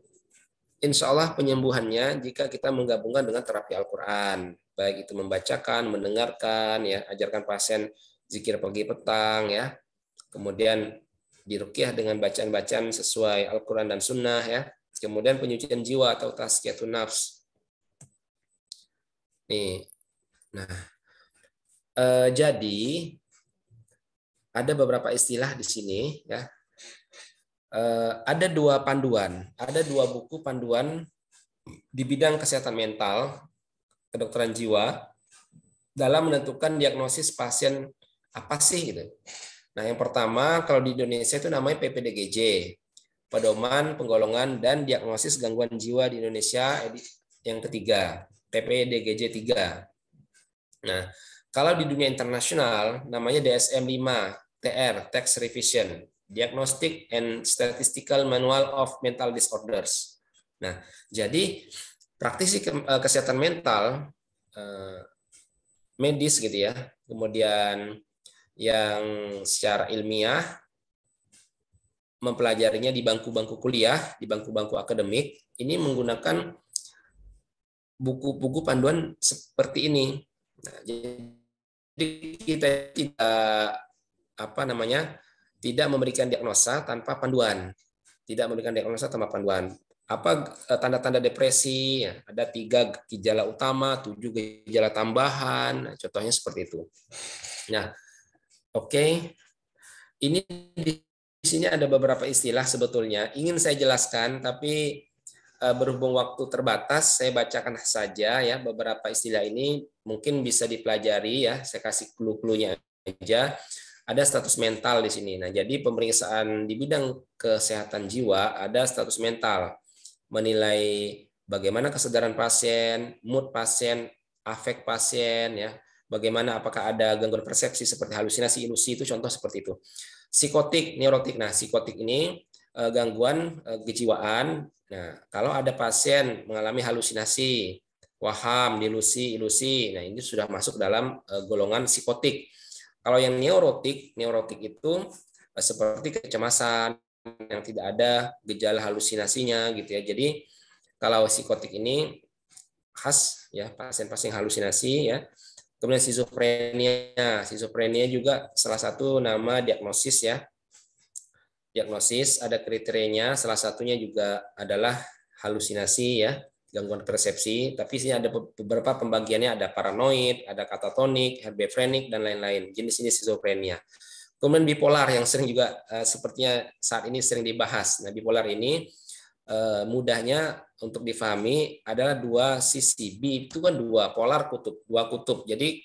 insya Allah penyembuhannya jika kita menggabungkan dengan terapi Al-Quran. Baik itu membacakan, mendengarkan, ya, ajarkan pasien zikir pagi petang, ya. Kemudian diruqyah dengan bacaan-bacaan sesuai Al-Quran dan Sunnah, ya. Kemudian penyucian jiwa atau tazkiyatun nafs. Nih, nah, jadi ada beberapa istilah di sini, ya. Ada dua buku panduan di bidang kesehatan mental, kedokteran jiwa dalam menentukan diagnosis pasien apa sih gitu. Nah, yang pertama kalau di Indonesia itu namanya PPDGJ, Pedoman Penggolongan dan Diagnosis Gangguan Jiwa di Indonesia. Yang ketiga, PPDGJ 3. Nah, kalau di dunia internasional namanya DSM-5 TR, Text Revision, Diagnostic and Statistical Manual of Mental Disorders. Nah, jadi praktisi kesehatan mental medis gitu ya, kemudian yang secara ilmiah mempelajarinya di bangku-bangku kuliah, di bangku-bangku akademik, ini menggunakan buku-buku panduan seperti ini. Nah, jadi kita tidak memberikan diagnosa tanpa panduan, apa tanda-tanda depresi, ya, ada 3 gejala utama, 7 gejala tambahan. Nah, contohnya seperti itu. Nah, oke. Ini di sini ada beberapa istilah sebetulnya ingin saya jelaskan, tapi berhubung waktu terbatas, saya bacakan saja ya beberapa istilah ini, mungkin bisa dipelajari ya. Saya kasih clue-cluenya aja. Ada status mental di sini. Nah, jadi pemeriksaan di bidang kesehatan jiwa ada status mental, menilai bagaimana kesadaran pasien, mood pasien, afek pasien, ya, bagaimana apakah ada gangguan persepsi seperti halusinasi, ilusi, itu contoh seperti itu. Psikotik, neurotik. Nah, psikotik ini gangguan kejiwaan. Nah, kalau ada pasien mengalami halusinasi, waham, delusi, ilusi, nah ini sudah masuk dalam golongan psikotik. Kalau yang neurotik itu seperti kecemasan yang tidak ada gejala halusinasinya gitu ya. Jadi kalau psikotik ini khas ya pasien-pasien halusinasi ya. Kemudian skizofrenia juga salah satu nama diagnosis ya. Diagnosis ada kriterianya, salah satunya juga adalah halusinasi ya, gangguan persepsi. Tapi sini ada beberapa pembagiannya, ada paranoid, ada katatonik, hebefrenik dan lain-lain. Jenis-jenis skizofrenia. Kemudian bipolar yang sering juga sepertinya saat ini sering dibahas. Nah, bipolar ini mudahnya untuk difahami adalah 2 sisi. Bi itu kan 2 polar kutub, 2 kutub. Jadi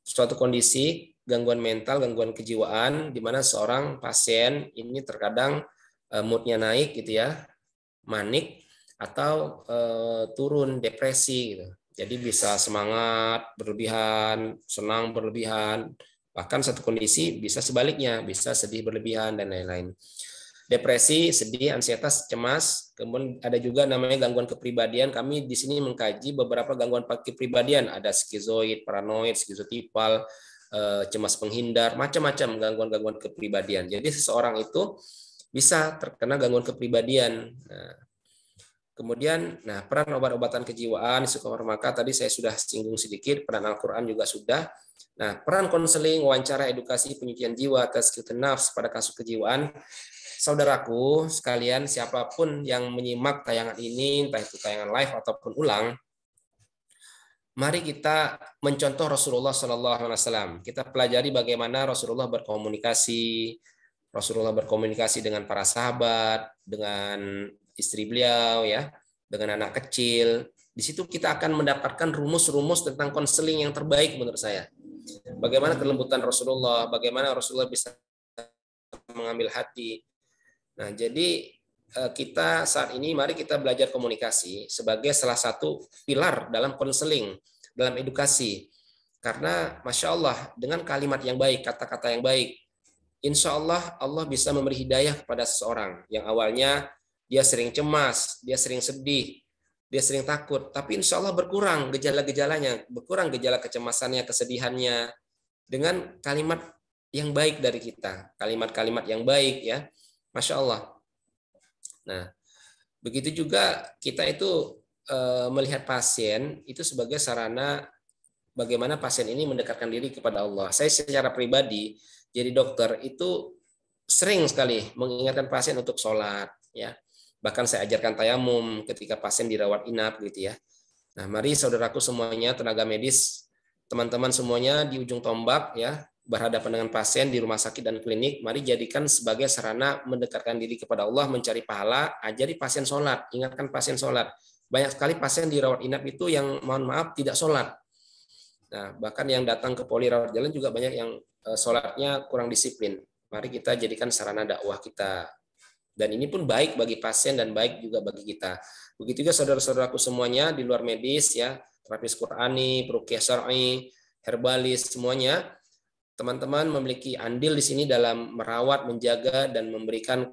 suatu kondisi gangguan mental, gangguan kejiwaan di mana seorang pasien ini terkadang moodnya naik gitu ya, manik atau turun depresi gitu. Jadi bisa semangat berlebihan, senang berlebihan, bahkan satu kondisi bisa sebaliknya, bisa sedih berlebihan dan lain-lain. Depresi, sedih, ansietas, cemas, kemudian ada juga namanya gangguan kepribadian. Kami di sini mengkaji beberapa gangguan kepribadian, ada skizoid, paranoid, skizotipal, cemas penghindar, macam-macam gangguan-gangguan kepribadian. Jadi seseorang itu bisa terkena gangguan kepribadian. Nah, kemudian, peran obat-obatan kejiwaan, psikofarmaka tadi saya sudah singgung sedikit, peran Al-Quran juga sudah. Nah, peran konseling, wawancara, edukasi, penyucian jiwa, tazkiyatun nafs pada kasus kejiwaan. Saudaraku sekalian, siapapun yang menyimak tayangan ini, entah itu tayangan live ataupun ulang, mari kita mencontoh Rasulullah SAW. Kita pelajari bagaimana Rasulullah berkomunikasi. Rasulullah berkomunikasi dengan para sahabat, dengan istri beliau, ya, dengan anak kecil. Di situ kita akan mendapatkan rumus-rumus tentang konseling yang terbaik menurut saya. Bagaimana kelembutan Rasulullah, bagaimana Rasulullah bisa mengambil hati. Nah, jadi kita saat ini mari kita belajar komunikasi sebagai salah satu pilar dalam konseling, dalam edukasi. Karena Masya Allah, dengan kalimat yang baik, kata-kata yang baik, insya Allah Allah bisa memberi hidayah kepada seseorang yang awalnya dia sering cemas, dia sering sedih, dia sering takut, tapi insya Allah berkurang gejala-gejalanya, berkurang gejala kecemasannya, kesedihannya dengan kalimat yang baik dari kita, kalimat-kalimat yang baik ya, Masya Allah. Nah, begitu juga kita itu melihat pasien itu sebagai sarana bagaimana pasien ini mendekatkan diri kepada Allah. Saya secara pribadi jadi dokter itu sering sekali mengingatkan pasien untuk sholat, ya. Bahkan saya ajarkan tayamum ketika pasien dirawat inap gitu ya. Nah, mari saudaraku semuanya, tenaga medis, teman-teman semuanya di ujung tombak ya, berhadapan dengan pasien di rumah sakit dan klinik, mari jadikan sebagai sarana mendekatkan diri kepada Allah, mencari pahala, ajari pasien sholat, ingatkan pasien sholat. Banyak sekali pasien dirawat inap itu yang mohon maaf tidak sholat. Nah, bahkan yang datang ke poli rawat jalan juga banyak yang sholatnya kurang disiplin. Mari kita jadikan sarana dakwah kita. Dan ini pun baik bagi pasien dan baik juga bagi kita. Begitu juga saudara-saudaraku semuanya di luar medis ya, terapis Qurani, peruqyah syar'i, herbalis, semuanya teman-teman memiliki andil di sini dalam merawat, menjaga dan memberikan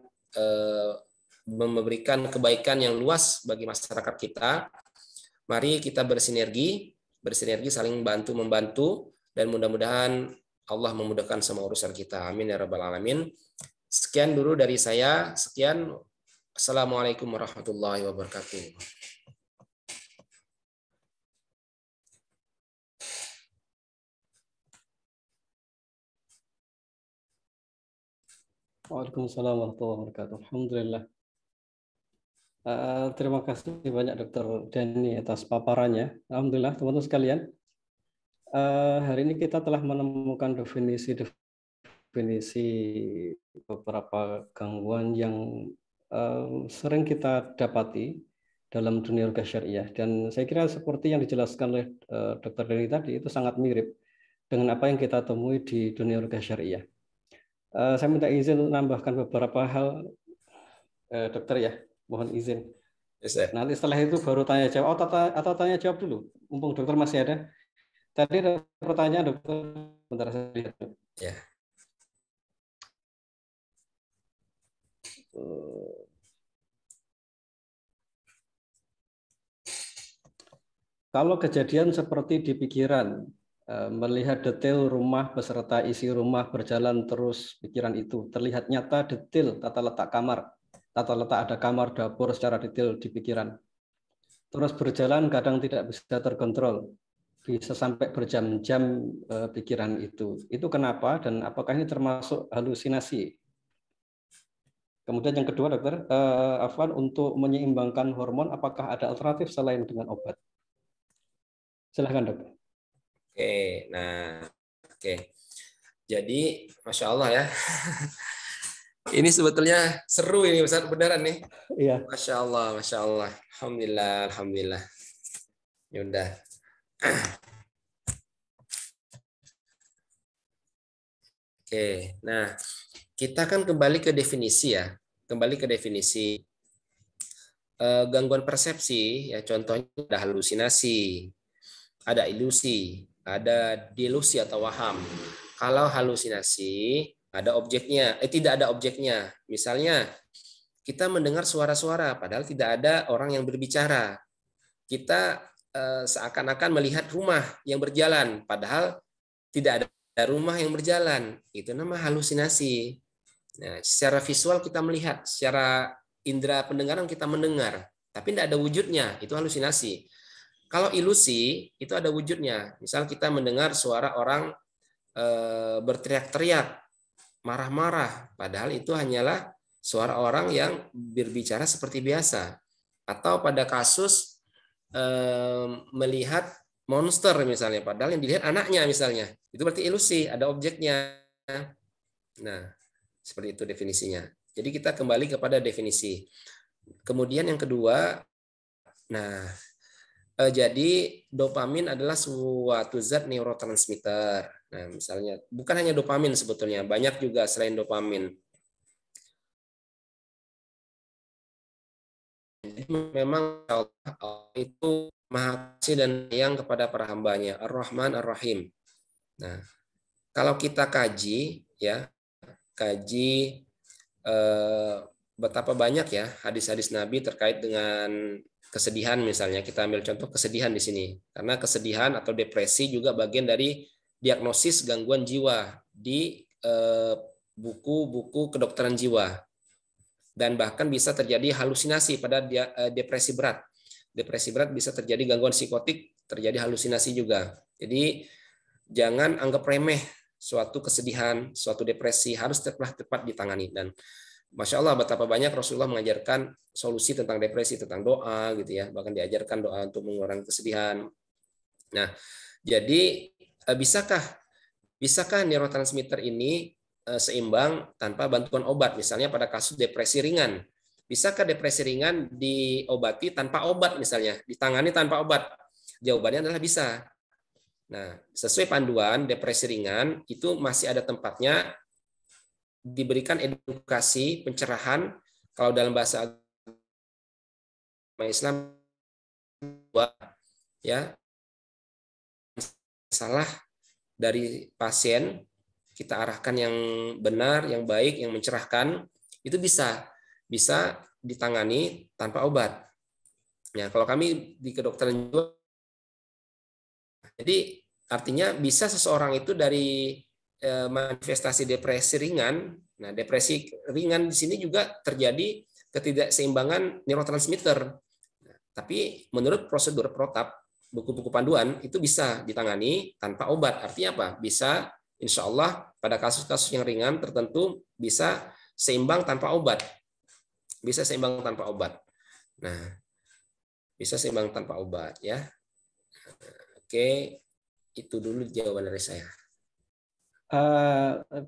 kebaikan yang luas bagi masyarakat kita. Mari kita bersinergi saling bantu membantu dan mudah-mudahan Allah memudahkan semua urusan kita. Amin ya rabbal alamin. Sekian dulu dari saya. Sekian. Assalamualaikum warahmatullahi wabarakatuh. Waalaikumsalam warahmatullahi wabarakatuh. Alhamdulillah. Terima kasih banyak Dokter Denny atas paparannya. Alhamdulillah teman-teman sekalian, hari ini kita telah menemukan definisi beberapa gangguan yang sering kita dapati dalam dunia ruqyah syariah, dan saya kira seperti yang dijelaskan oleh Dokter Denny tadi itu sangat mirip dengan apa yang kita temui di dunia ruqyah syariah. Saya minta izin menambahkan beberapa hal, dokter ya, mohon izin. Yes, sir. Nanti setelah itu baru tanya jawab atau tanya jawab dulu, mumpung dokter masih ada. Tadi ada pertanyaan dokter, bentar saya lihat. Ya. Kalau kejadian seperti di pikiran, melihat detail rumah beserta isi rumah berjalan terus pikiran itu, terlihat nyata detail tata letak kamar, tata letak ada kamar, dapur secara detail di pikiran. Terus berjalan kadang tidak bisa terkontrol, bisa sampai berjam-jam pikiran itu. Itu kenapa dan apakah ini termasuk halusinasi? Kemudian yang kedua dokter, Afwan, untuk menyeimbangkan hormon apakah ada alternatif selain dengan obat? Silahkan dokter. Oke, nah, oke. Jadi, masya Allah ya. Ini sebetulnya seru ini Ustaz, beneran nih. Iya. Masya Allah, masya Allah. Alhamdulillah, alhamdulillah. Ya udah. Oke, nah kita kan kembali ke definisi ya. Kembali ke definisi. Gangguan persepsi, ya contohnya ada halusinasi, ada ilusi, ada delusi atau waham. Kalau halusinasi ada objeknya, tidak ada objeknya. Misalnya kita mendengar suara-suara padahal tidak ada orang yang berbicara. Kita seakan-akan melihat rumah yang berjalan padahal tidak ada rumah yang berjalan. Itu namanya halusinasi. Nah, secara visual kita melihat, secara indera pendengaran kita mendengar, tapi tidak ada wujudnya, itu halusinasi. Kalau ilusi, itu ada wujudnya. Misal kita mendengar suara orang berteriak-teriak, marah-marah, padahal itu hanyalah suara orang yang berbicara seperti biasa. Atau pada kasus melihat monster misalnya, padahal yang dilihat anaknya misalnya, itu berarti ilusi, ada objeknya. Nah, seperti itu definisinya. Jadi kita kembali kepada definisi. Kemudian yang kedua, nah, jadi dopamin adalah suatu zat neurotransmitter. Nah, misalnya bukan hanya dopamin sebetulnya, banyak juga selain dopamin. Jadi memang Allah itu Maha Kasih dan Sayang kepada para hambanya, Ar-Rahman Ar-Rahim. Nah, kalau kita kaji ya, kaji betapa banyak ya hadis-hadis Nabi terkait dengan kesedihan, misalnya kita ambil contoh kesedihan di sini, karena kesedihan atau depresi juga bagian dari diagnosis gangguan jiwa di buku-buku kedokteran jiwa, dan bahkan bisa terjadi halusinasi pada depresi berat. Depresi berat bisa terjadi gangguan psikotik, terjadi halusinasi juga. Jadi jangan anggap remeh suatu kesedihan, suatu depresi, harus tepat ditangani. Dan Masya Allah, betapa banyak Rasulullah mengajarkan solusi tentang depresi, tentang doa gitu ya, bahkan diajarkan doa untuk mengurangi kesedihan. Nah, jadi bisakah neurotransmitter ini seimbang tanpa bantuan obat? Misalnya pada kasus depresi ringan, bisakah depresi ringan diobati tanpa obat, misalnya ditangani tanpa obat? Jawabannya adalah bisa. Nah, sesuai panduan depresi ringan itu masih ada tempatnya diberikan edukasi, pencerahan. Kalau dalam bahasa Islam ya, salah dari pasien kita arahkan yang benar, yang baik, yang mencerahkan, itu bisa ditangani tanpa obat. Nah, kalau kami di kedokteran jiwa, jadi artinya bisa seseorang itu dari manifestasi depresi ringan. Nah, depresi ringan di sini juga terjadi ketidakseimbangan neurotransmitter. Nah, tapi menurut prosedur protap, buku-buku panduan itu bisa ditangani tanpa obat. Artinya apa? Bisa, insya Allah pada kasus-kasus yang ringan tertentu bisa seimbang tanpa obat. Bisa seimbang tanpa obat. Nah, bisa seimbang tanpa obat ya. Oke, itu dulu jawaban dari saya.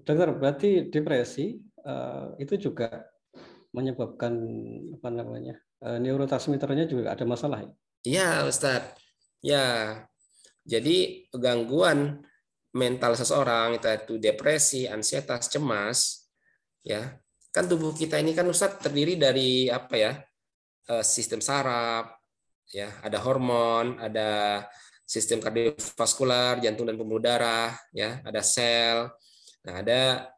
Dokter, berarti depresi itu juga menyebabkan apa namanya neurotransmitternya juga ada masalah ya? Iya, Ustadz. Ya, jadi gangguan mental seseorang itu depresi, ansietas, cemas, ya kan tubuh kita ini kan Ustadz terdiri dari apa ya? Sistem saraf, ya ada hormon, ada sistem kardiovaskular, jantung dan pembuluh darah, ya ada sel. Nah, ada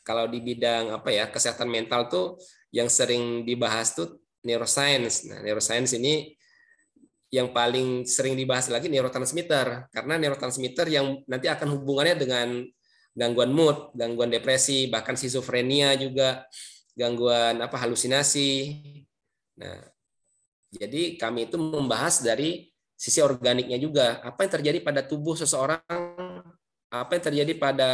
kalau di bidang apa ya kesehatan mental tuh yang sering dibahas tuh neuroscience. Nah, neuroscience ini yang paling sering dibahas lagi neurotransmitter, karena neurotransmitter yang nanti akan hubungannya dengan gangguan mood, gangguan depresi, bahkan skizofrenia juga, gangguan apa halusinasi. Nah, jadi kami itu membahas dari sisi organiknya juga, apa yang terjadi pada tubuh seseorang, apa yang terjadi pada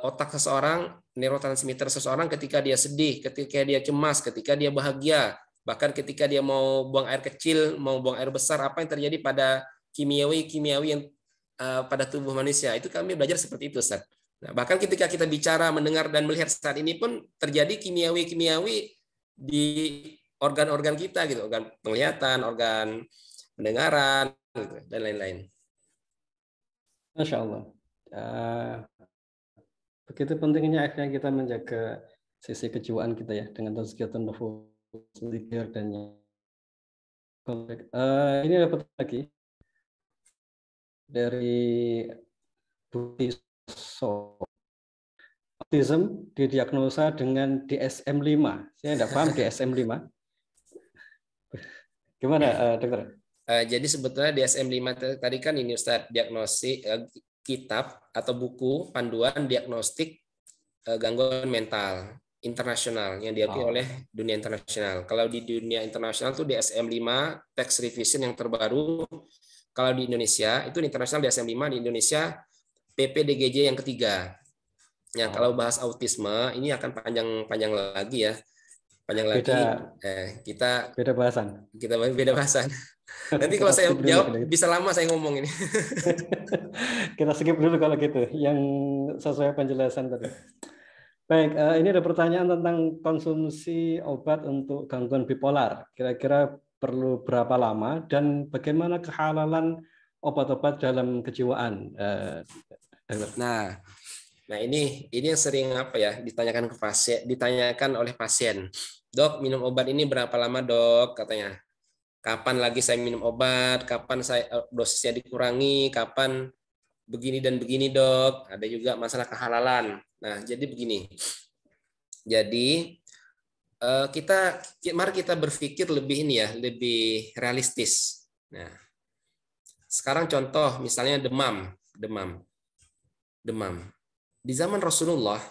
otak seseorang, neurotransmitter seseorang ketika dia sedih, ketika dia cemas, ketika dia bahagia, bahkan ketika dia mau buang air kecil, mau buang air besar, apa yang terjadi pada kimiawi yang pada tubuh manusia. Itu kami belajar seperti itu, Ustaz. Nah, bahkan ketika kita bicara, mendengar dan melihat saat ini pun terjadi kimiawi di organ-organ kita gitu, organ penglihatan, organ pendengaran gitu, dan lain-lain. Masya Allah. Begitu pentingnya akhirnya kita menjaga sisi kejiwaan kita ya dengan tazkiyatun nufus, zikir dan ini dapat lagi dari Butiso. Autism didiagnosa dengan DSM-5. Saya tidak paham DSM-5. Gimana, dokter? Jadi sebetulnya DSM-5 tadi kan ini Ustaz, diagnosis kitab atau buku panduan diagnostik gangguan mental internasional yang diakui oleh dunia internasional. Kalau di dunia internasional itu DSM-5 text revision yang terbaru. Kalau di Indonesia itu internasional DSM-5, di Indonesia PPDGJ yang ketiga. Ya, kalau bahas autisme ini akan panjang lagi ya. Panjang lagi kita beda bahasan. Kita beda bahasan. Nanti kalau saya jawab bisa lama saya ngomong ini. Kita skip dulu kalau gitu, yang sesuai penjelasan tadi. Baik, ini ada pertanyaan tentang konsumsi obat untuk gangguan bipolar. Kira-kira perlu berapa lama dan bagaimana kehalalan obat-obat dalam kejiwaan? Nah ini yang sering apa ya ditanyakan ke pasien, ditanyakan oleh pasien. Dok, minum obat ini berapa lama, Dok? Katanya. Kapan lagi saya minum obat? Kapan saya dosisnya dikurangi? Kapan begini dan begini, Dok? Ada juga masalah kehalalan. Nah, jadi begini. Jadi mari kita berpikir lebih ini ya, lebih realistis. Nah, sekarang contoh misalnya demam. Di zaman Rasulullah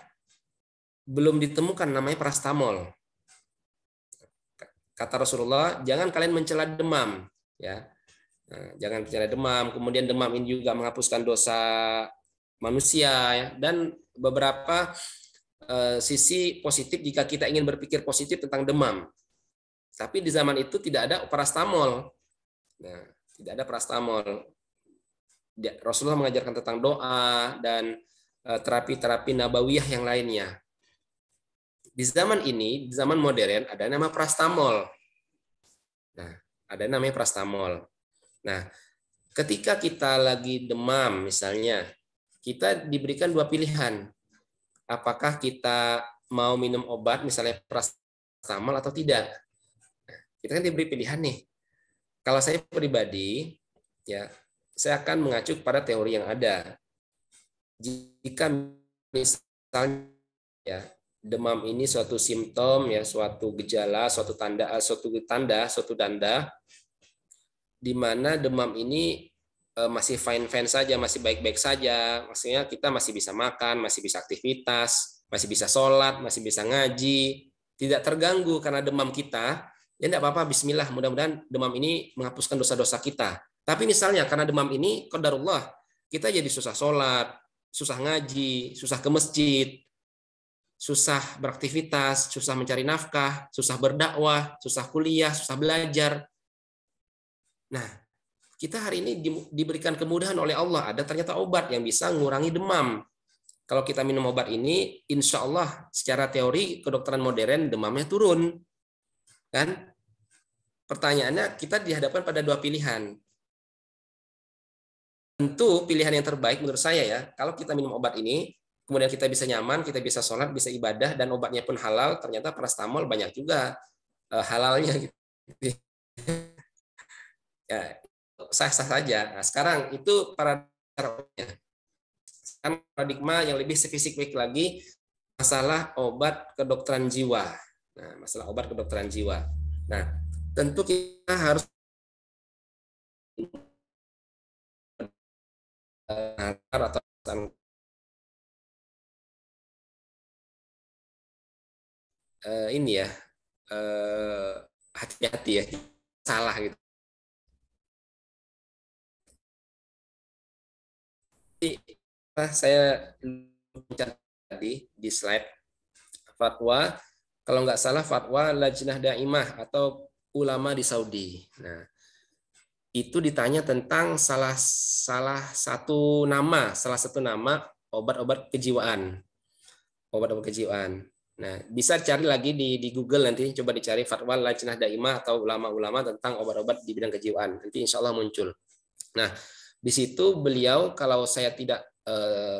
belum ditemukan namanya parastamol. Kata Rasulullah, jangan kalian mencela demam, ya. Nah, jangan mencela demam. Kemudian demam ini juga menghapuskan dosa manusia, ya. Dan beberapa sisi positif jika kita ingin berpikir positif tentang demam. Tapi di zaman itu tidak ada parastamol. Nah, tidak ada parastamol. Rasulullah mengajarkan tentang doa dan terapi-terapi nabawiyah yang lainnya. Di zaman ini, di zaman modern, ada nama parastamol. Nah, ada namanya parastamol. Nah, ketika kita lagi demam, misalnya, kita diberikan dua pilihan. Apakah kita mau minum obat, misalnya parastamol atau tidak? Nah, kita kan diberi pilihan nih. Kalau saya pribadi, ya, saya akan mengacu pada teori yang ada. Jika misalnya, ya, demam ini suatu simptom ya, suatu gejala, suatu tanda di mana demam ini masih fine saja, masih baik-baik saja. Maksudnya kita masih bisa makan, masih bisa aktivitas, masih bisa sholat, masih bisa ngaji, tidak terganggu karena demam kita. Ya enggak apa-apa, bismillah, mudah-mudahan demam ini menghapuskan dosa-dosa kita. Tapi misalnya karena demam ini qadarullah, kita jadi susah sholat, susah ngaji, susah ke masjid, susah beraktivitas, susah mencari nafkah, susah berdakwah, susah kuliah, susah belajar. Nah, kita hari ini diberikan kemudahan oleh Allah. Ada ternyata obat yang bisa mengurangi demam. Kalau kita minum obat ini, insya Allah secara teori kedokteran modern demamnya turun. Kan? Pertanyaannya, kita dihadapkan pada dua pilihan. Tentu pilihan yang terbaik menurut saya ya, kalau kita minum obat ini, kemudian kita bisa nyaman, kita bisa sholat, bisa ibadah, dan obatnya pun halal, ternyata parastamol banyak juga halalnya. Gitu. Ya, sah-sah saja. Nah, sekarang itu paradigma yang lebih spesifik lagi, masalah obat kedokteran jiwa. Nah, masalah obat kedokteran jiwa. Nah, tentu kita harus atau ini ya, hati-hati ya, salah gitu. Saya tadi di slide fatwa, kalau nggak salah fatwa Lajnah Daimah atau ulama di Saudi. Nah, itu ditanya tentang salah satu nama obat-obat kejiwaan. Obat-obat kejiwaan. Nah, bisa cari lagi di Google nanti, coba dicari fatwa Lajnah Daimah atau ulama-ulama tentang obat-obat di bidang kejiwaan. Nanti insya Allah muncul. Nah, di situ beliau, kalau saya tidak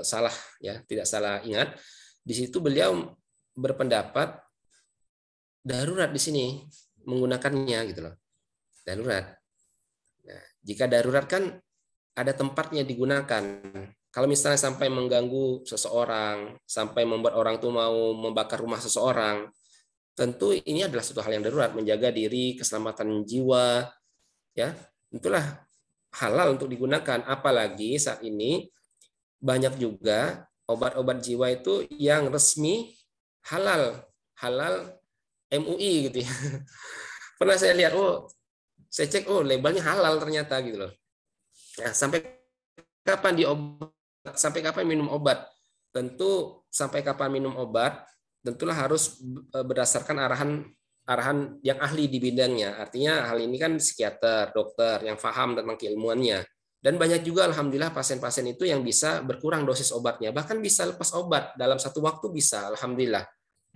salah ya, tidak salah ingat, di situ beliau berpendapat darurat di sini menggunakannya gitu loh. Darurat. Nah, jika darurat kan ada tempatnya digunakan. Kalau misalnya sampai mengganggu seseorang, sampai membuat orang tuh mau membakar rumah seseorang, tentu ini adalah suatu hal yang darurat, menjaga diri, keselamatan jiwa, ya, tentulah halal untuk digunakan. Apalagi saat ini banyak juga obat-obat jiwa itu yang resmi halal MUI gitu ya. Pernah saya lihat, saya cek, labelnya halal ternyata gitu loh. Nah, sampai kapan minum obat? Tentu sampai kapan minum obat, tentulah harus berdasarkan arahan yang ahli di bidangnya. Artinya hal ini kan psikiater, dokter yang paham tentang keilmuannya. Dan banyak juga alhamdulillah pasien-pasien itu yang bisa berkurang dosis obatnya. Bahkan bisa lepas obat dalam satu waktu bisa, alhamdulillah.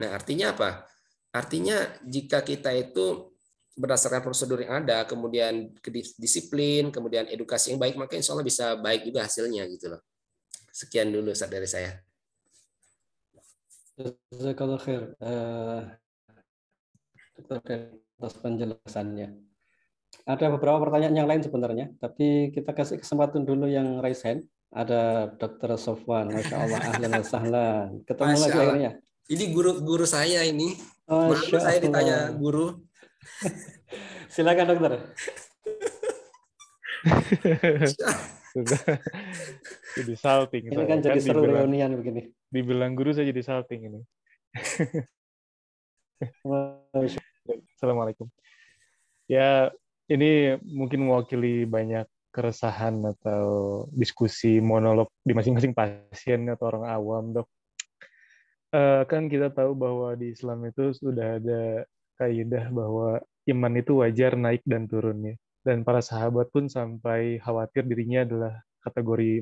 Nah, artinya apa? Artinya jika kita itu berdasarkan prosedur yang ada, kemudian disiplin, kemudian edukasi yang baik, maka insya Allah bisa baik juga hasilnya gitu loh. Sekian dulu dari saya. Jazakallah khair, Dr. atas penjelasannya. Ada beberapa pertanyaan yang lain sebenarnya, tapi kita kasih kesempatan dulu yang raise hand. Ada Dr. Sofwan, Masya Allah, ahlan wa sahlan. Ketemu Masya lagi Allah. akhirnya. Ini guru saya ini. Masya Malu saya Allah. ditanya guru. Silakan dokter. Jadi salting. Ini kan jadi seru reunian begini. Dibilang guru saya jadi salting ini. Assalamualaikum. Ya, ini mungkin mewakili banyak keresahan atau diskusi monolog di masing-masing pasien atau orang awam, dok. Kan kita tahu bahwa di Islam itu sudah ada kaidah bahwa iman itu wajar naik dan turunnya. Dan para sahabat pun sampai khawatir dirinya adalah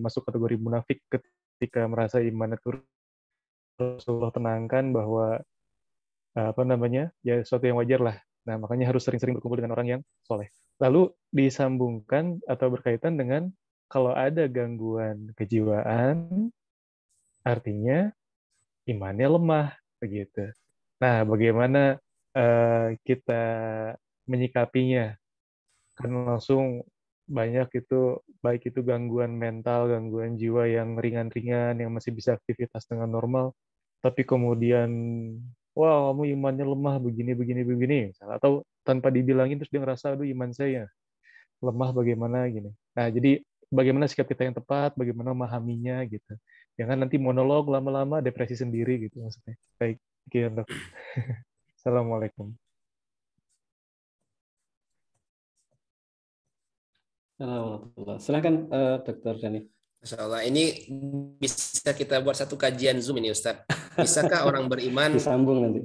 masuk kategori munafik ketika merasa imannya turun. Rasulullah tenangkan bahwa ya sesuatu yang wajar lah. Nah, makanya harus sering-sering berkumpul dengan orang yang soleh. Lalu disambungkan atau berkaitan dengan kalau ada gangguan kejiwaan, artinya imannya lemah, begitu. Nah, bagaimana kita menyikapinya? Karena langsung banyak itu, baik itu gangguan mental, gangguan jiwa yang ringan-ringan, yang masih bisa aktivitas dengan normal, tapi kemudian wah kamu imannya lemah begini atau tanpa dibilangin terus dia ngerasa aduh iman saya lemah bagaimana gini. Nah, jadi bagaimana sikap kita yang tepat, bagaimana memahaminya gitu, jangan nanti monolog lama-lama depresi sendiri gitu maksudnya. Baik, sekian dok. Assalamualaikum. Alhamdulillah. Silakan Dokter Dani. Masya Allah, ini bisa kita buat satu kajian Zoom ini Ustadz. Bisakah orang beriman Disambung nanti.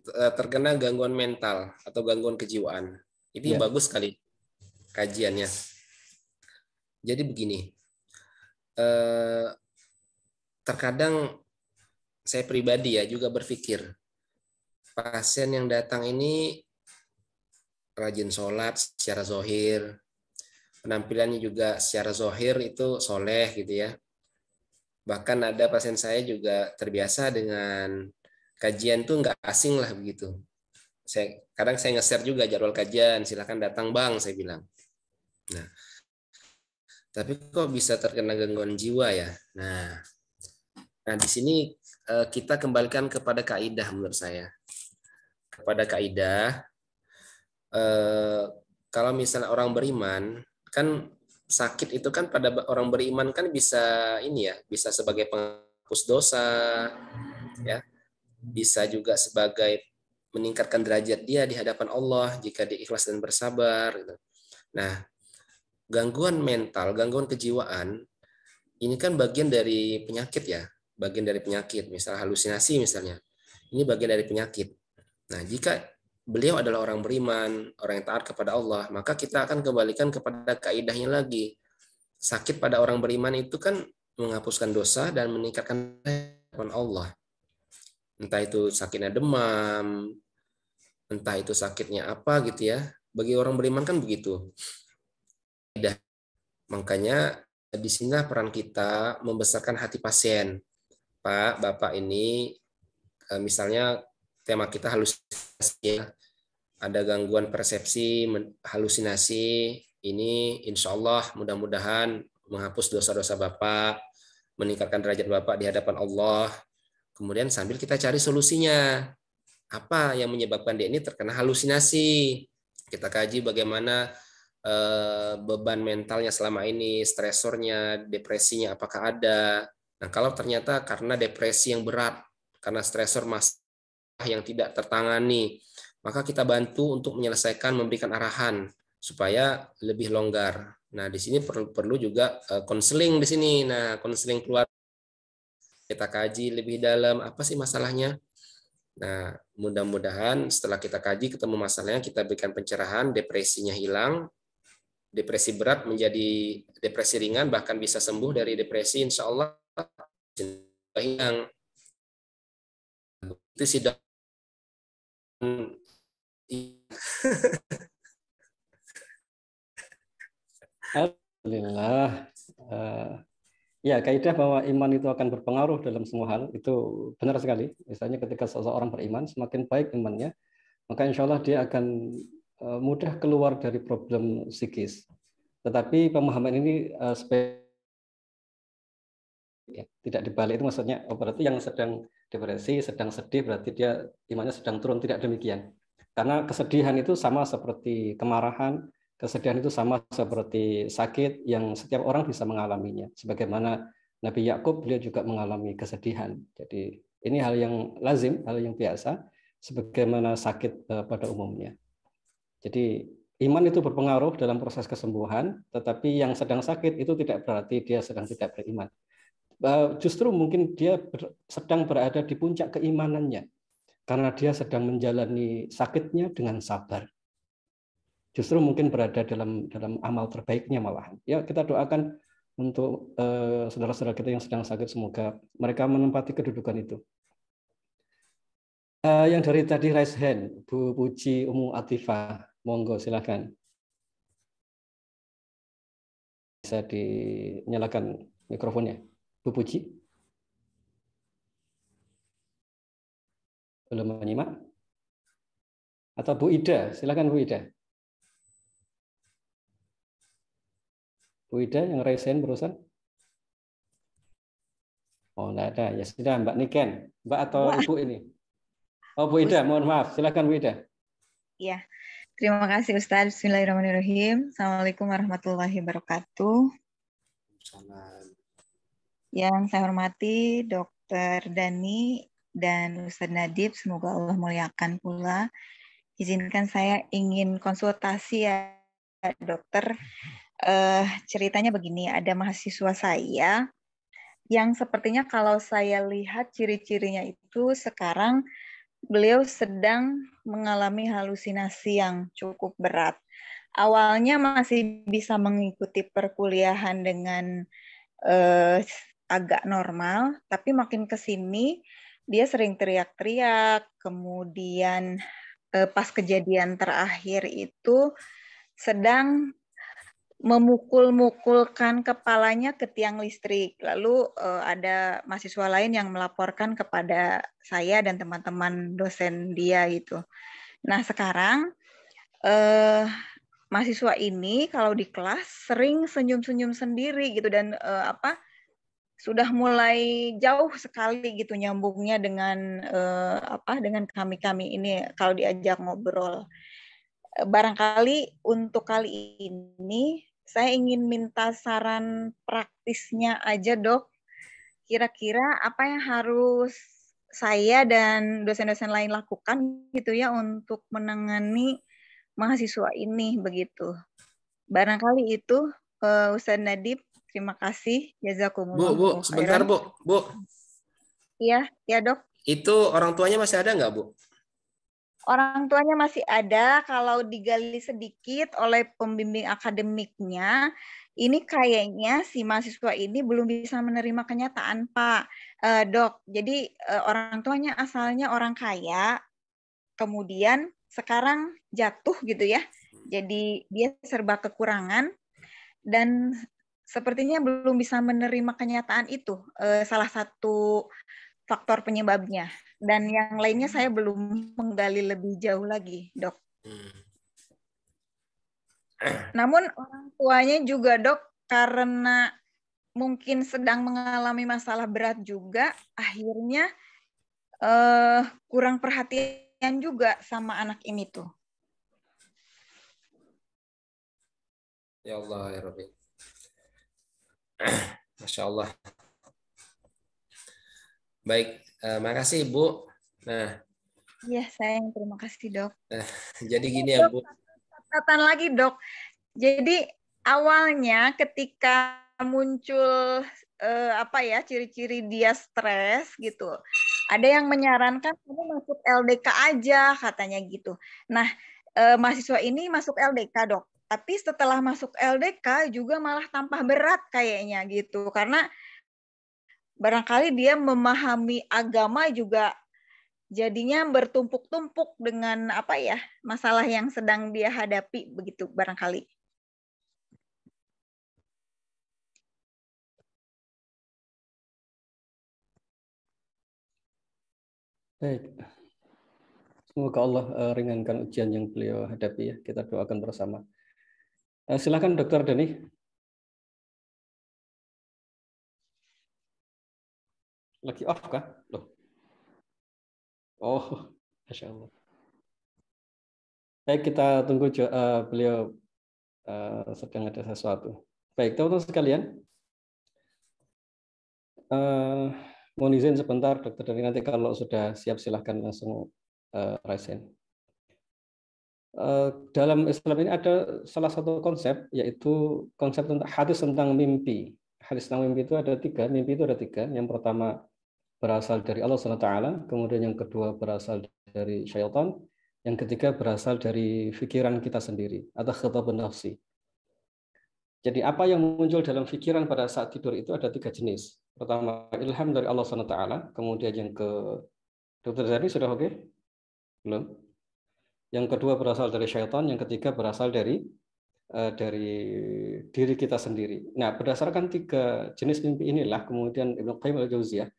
terkena gangguan mental atau gangguan kejiwaan? Ini Ya. bagus sekali kajiannya. Jadi begini, terkadang saya pribadi ya juga berpikir, pasien yang datang ini rajin sholat secara zohir, penampilannya juga secara zohir itu soleh gitu ya. Bahkan ada pasien saya juga terbiasa dengan kajian tuh nggak asing lah begitu. Kadang saya nge-share juga jadwal kajian, silakan datang bang, saya bilang. Nah, tapi kok bisa terkena gangguan jiwa ya? Nah di sini kita kembalikan kepada kaidah menurut saya. Kepada kaidah, kalau misalnya orang beriman, kan sakit itu kan pada orang beriman kan bisa ini ya, bisa sebagai penghapus dosa, ya, bisa juga sebagai meningkatkan derajat dia di hadapan Allah jika dia ikhlas dan bersabar. Gitu. Nah, gangguan mental, gangguan kejiwaan, ini kan bagian dari penyakit ya, bagian dari penyakit, misalnya halusinasi misalnya, ini bagian dari penyakit. Nah, jika beliau adalah orang beriman, orang yang taat kepada Allah, maka kita akan kembalikan kepada kaidahnya lagi. Sakit pada orang beriman itu kan menghapuskan dosa dan meningkatkan kehadiran Allah. Entah itu sakitnya demam, entah itu sakitnya apa gitu ya. Bagi orang beriman kan begitu. Makanya di sini peran kita membesarkan hati pasien. Pak, Bapak ini misalnya tema kita halusinasi, ada gangguan persepsi, halusinasi, ini insya Allah mudah-mudahan menghapus dosa-dosa Bapak, meningkatkan derajat Bapak di hadapan Allah. Kemudian sambil kita cari solusinya. Apa yang menyebabkan dia ini terkena halusinasi? Kita kaji bagaimana beban mentalnya selama ini, stresornya, depresinya apakah ada. Nah, kalau ternyata karena depresi yang berat, karena stresor masalah yang tidak tertangani, maka kita bantu untuk menyelesaikan, memberikan arahan supaya lebih longgar. Nah, di sini perlu juga konseling di sini. Nah, konseling keluarga kita kaji lebih dalam apa sih masalahnya. Nah, mudah-mudahan setelah kita kaji ketemu masalahnya, kita berikan pencerahan, depresinya hilang, depresi berat menjadi depresi ringan, bahkan bisa sembuh dari depresi, insya Allah hilang. Itu sih dok. Alhamdulillah. Ya, kaidah bahwa iman itu akan berpengaruh dalam semua hal, itu benar sekali. Misalnya ketika seseorang beriman, semakin baik imannya, maka insya Allah dia akan mudah keluar dari problem psikis. Tetapi pemahaman ini ya, tidak dibalik, itu maksudnya berarti yang sedang depresi, sedang sedih, berarti dia imannya sedang turun. Tidak demikian. Karena kesedihan itu sama seperti kemarahan, kesedihan itu sama seperti sakit yang setiap orang bisa mengalaminya. Sebagaimana Nabi Yakub, beliau juga mengalami kesedihan. Jadi ini hal yang lazim, hal yang biasa, sebagaimana sakit pada umumnya. Jadi iman itu berpengaruh dalam proses kesembuhan, tetapi yang sedang sakit itu tidak berarti dia sedang tidak beriman. Justru mungkin dia sedang berada di puncak keimanannya, karena dia sedang menjalani sakitnya dengan sabar. Justru mungkin berada dalam amal terbaiknya malahan. Ya, kita doakan untuk saudara-saudara kita yang sedang sakit, semoga mereka menempati kedudukan itu. Yang dari tadi raise hand, Bu Puji Umu Atifah, monggo silakan. Bisa dinyalakan mikrofonnya, Bu Puji. Belum menyimak? Atau Bu Ida, silakan Bu Ida. Bu Ida yang raise hand barusan? Oh, enggak ada. Ya sudah, Mbak Niken. Mbak atau Ibu ini? Oh, Bu Ida, mohon maaf. Silakan Bu Ida. Iya. Terima kasih Ustaz. Bismillahirrahmanirrahim. Assalamualaikum warahmatullahi wabarakatuh. Yang saya hormati Dr. Dani dan Ustaz Nadib, semoga Allah muliakan pula. Izinkan saya ingin konsultasi ya dokter. Ceritanya begini, ada mahasiswa saya yang sepertinya kalau saya lihat ciri-cirinya itu sekarang beliau sedang mengalami halusinasi yang cukup berat. Awalnya masih bisa mengikuti perkuliahan dengan agak normal, tapi makin ke sini dia sering teriak-teriak, kemudian pas kejadian terakhir itu sedang memukul-mukulkan kepalanya ke tiang listrik. Lalu ada mahasiswa lain yang melaporkan kepada saya dan teman-teman dosen dia gitu. Nah sekarang mahasiswa ini kalau di kelas sering senyum-senyum sendiri gitu dan sudah mulai jauh sekali gitu nyambungnya dengan dengan kami ini kalau diajak ngobrol. Barangkali untuk kali ini saya ingin minta saran praktisnya aja, Dok. Kira-kira apa yang harus saya dan dosen-dosen lain lakukan gitu ya untuk menangani mahasiswa ini begitu. Barangkali itu Ustaz Nadib, terima kasih. Jazakumullah. Bu, sebentar Bu. Iya, ya Dok. Itu orang tuanya masih ada nggak Bu? Orang tuanya masih ada, kalau digali sedikit oleh pembimbing akademiknya, ini kayaknya si mahasiswa ini belum bisa menerima kenyataan, Pak. Dok, jadi orang tuanya asalnya orang kaya, kemudian sekarang jatuh gitu ya, jadi dia serba kekurangan, dan sepertinya belum bisa menerima kenyataan itu, salah satu faktor penyebabnya. Dan yang lainnya saya belum menggali lebih jauh lagi, Dok. Namun orang tuanya juga, Dok, karena mungkin sedang mengalami masalah berat juga, akhirnya kurang perhatian juga sama anak ini tuh. Ya Allah, ya Rabbi. Masya Allah. Baik, makasih Bu. Nah, iya sayang, terima kasih Dok. Jadi gini ya Bu. Catatan lagi Dok. Jadi awalnya ketika muncul ciri-ciri dia stres gitu, ada yang menyarankan kamu masuk LDK aja katanya gitu. Nah mahasiswa ini masuk LDK Dok, tapi setelah masuk LDK juga malah tambah berat kayaknya gitu, karena barangkali dia memahami agama juga jadinya bertumpuk-tumpuk dengan masalah yang sedang dia hadapi begitu barangkali. Baik. Semoga Allah ringankan ujian yang beliau hadapi ya. Kita doakan bersama. Silakan Dokter Dani. Lagi off kah? Loh. Oh, Masya Allah. Baik, kita tunggu beliau sedang ada sesuatu. Baik, teman-teman sekalian. Mohon izin sebentar, Dokter Dani, nanti kalau sudah siap silahkan langsung raise hand. Dalam Islam ini ada salah satu konsep, yaitu konsep tentang hadis tentang mimpi. Hadis tentang mimpi itu ada tiga. Mimpi itu ada tiga. Yang pertama berasal dari Allah SWT, kemudian yang kedua berasal dari syaitan, yang ketiga berasal dari pikiran kita sendiri atau khitabun nafsi. Jadi apa yang muncul dalam pikiran pada saat tidur itu ada tiga jenis. Pertama ilham dari Allah SWT, kemudian yang ke Dokter Zari sudah oke? Belum? Yang kedua berasal dari syaitan, yang ketiga berasal dari diri kita sendiri. Nah, berdasarkan tiga jenis mimpi inilah kemudian Ibnu Qayyim al-Jauziyah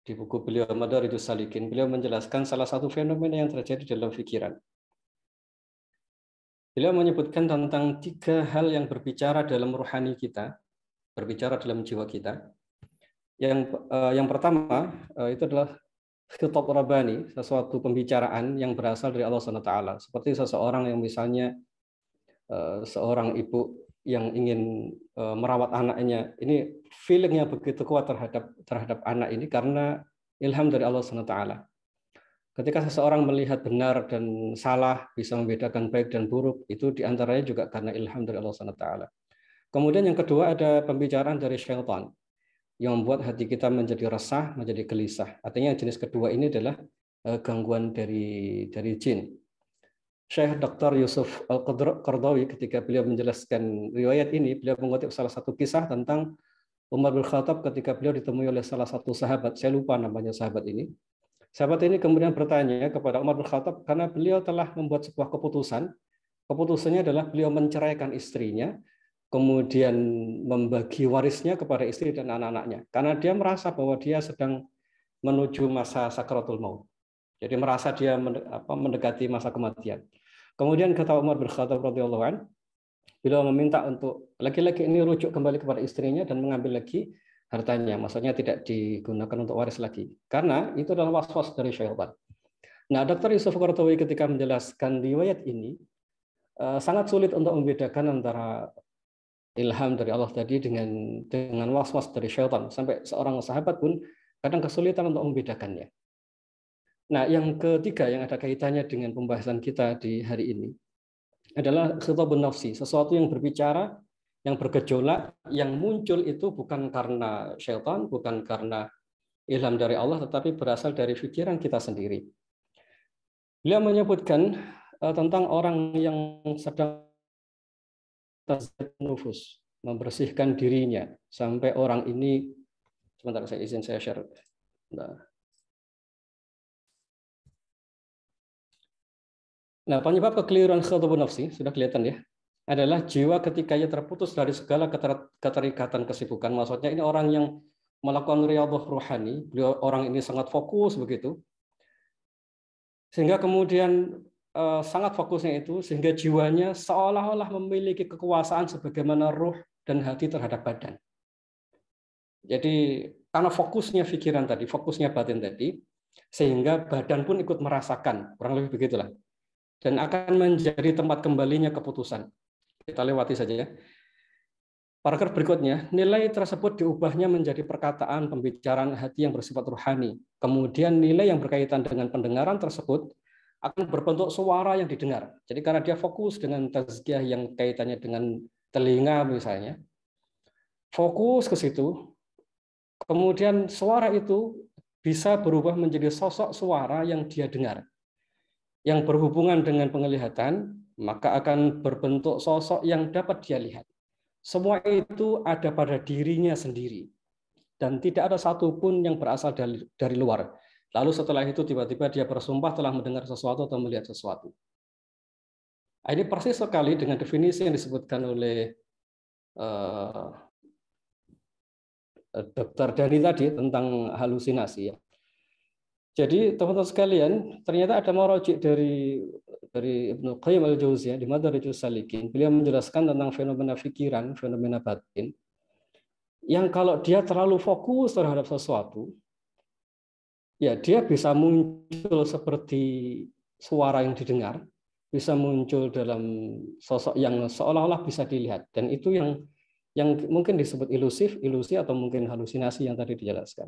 di buku beliau Madarijus Salikin, beliau menjelaskan salah satu fenomena yang terjadi dalam pikiran. Beliau menyebutkan tentang tiga hal yang berbicara dalam rohani kita, berbicara dalam jiwa kita. Yang pertama itu adalah khitab rabbani, sesuatu pembicaraan yang berasal dari Allah SWT. Seperti seseorang yang misalnya seorang ibu yang ingin merawat anaknya, ini feelingnya begitu kuat terhadap anak ini karena ilham dari Allah SWT. Ketika seseorang melihat benar dan salah, bisa membedakan baik dan buruk, itu diantaranya juga karena ilham dari Allah SWT. Kemudian yang kedua ada pembicaraan dari syaitan yang membuat hati kita menjadi resah, menjadi gelisah. Artinya jenis kedua ini adalah gangguan dari jin. Syekh Dr. Yusuf Al-Qardawi ketika beliau menjelaskan riwayat ini, beliau mengutip salah satu kisah tentang Umar bin Khattab ketika beliau ditemui oleh salah satu sahabat, saya lupa namanya sahabat ini. Sahabat ini kemudian bertanya kepada Umar bin Khattab karena beliau telah membuat sebuah keputusan. Keputusannya adalah beliau menceraikan istrinya, kemudian membagi warisnya kepada istri dan anak-anaknya. Karena dia merasa bahwa dia sedang menuju masa sakratul maut. Jadi merasa dia mendekati masa kematian. Kemudian kata Umar bin Khattab radhiyallahu anhu, beliau meminta untuk laki-laki ini rujuk kembali kepada istrinya dan mengambil lagi hartanya. Maksudnya tidak digunakan untuk waris lagi. Karena itu adalah was-was dari syaitan. Nah, Dr. Yusuf Qardawi ketika menjelaskan riwayat ini, sangat sulit untuk membedakan antara ilham dari Allah tadi dengan was-was dari syaitan. Sampai seorang sahabat pun kadang kesulitan untuk membedakannya. Nah, yang ketiga yang ada kaitannya dengan pembahasan kita di hari ini adalah khitabun nafsi, sesuatu yang berbicara, yang bergejolak, yang muncul itu bukan karena syaitan, bukan karena ilham dari Allah, tetapi berasal dari pikiran kita sendiri. Beliau menyebutkan tentang orang yang sedang tazkiyatun nufus, membersihkan dirinya sampai orang ini, sebentar saya izin saya share. Nah, penyebab kekeliruan khitabun nafsi sudah kelihatan ya, adalah jiwa ketika ia terputus dari segala keterikatan kesibukan. Maksudnya ini orang yang melakukan riyadhah ruhani, beliau orang ini sangat fokus begitu, sehingga kemudian sangat fokusnya itu sehingga jiwanya seolah-olah memiliki kekuasaan sebagaimana ruh dan hati terhadap badan. Jadi karena fokusnya pikiran tadi, fokusnya batin tadi, sehingga badan pun ikut merasakan, kurang lebih begitulah. Dan akan menjadi tempat kembalinya keputusan. Kita lewati saja ya. Paragraf berikutnya, nilai tersebut diubahnya menjadi perkataan pembicaraan hati yang bersifat ruhani. Kemudian nilai yang berkaitan dengan pendengaran tersebut akan berbentuk suara yang didengar. Jadi karena dia fokus dengan tazkiyah yang kaitannya dengan telinga misalnya, fokus ke situ, kemudian suara itu bisa berubah menjadi sosok suara yang dia dengar. Yang berhubungan dengan penglihatan, maka akan berbentuk sosok yang dapat dia lihat. Semua itu ada pada dirinya sendiri. Dan tidak ada satupun yang berasal dari luar. Lalu setelah itu tiba-tiba dia bersumpah telah mendengar sesuatu atau melihat sesuatu. Ini persis sekali dengan definisi yang disebutkan oleh Dr. Dhani tadi tentang halusinasi. Ya. Jadi teman-teman sekalian, ternyata ada marojik dari Ibnu Qayyim al-Jauziyah di Madarijus Salikin. Beliau menjelaskan tentang fenomena pikiran, fenomena batin, yang kalau dia terlalu fokus terhadap sesuatu, ya dia bisa muncul seperti suara yang didengar, bisa muncul dalam sosok yang seolah-olah bisa dilihat, dan itu yang mungkin disebut ilusi atau mungkin halusinasi yang tadi dijelaskan.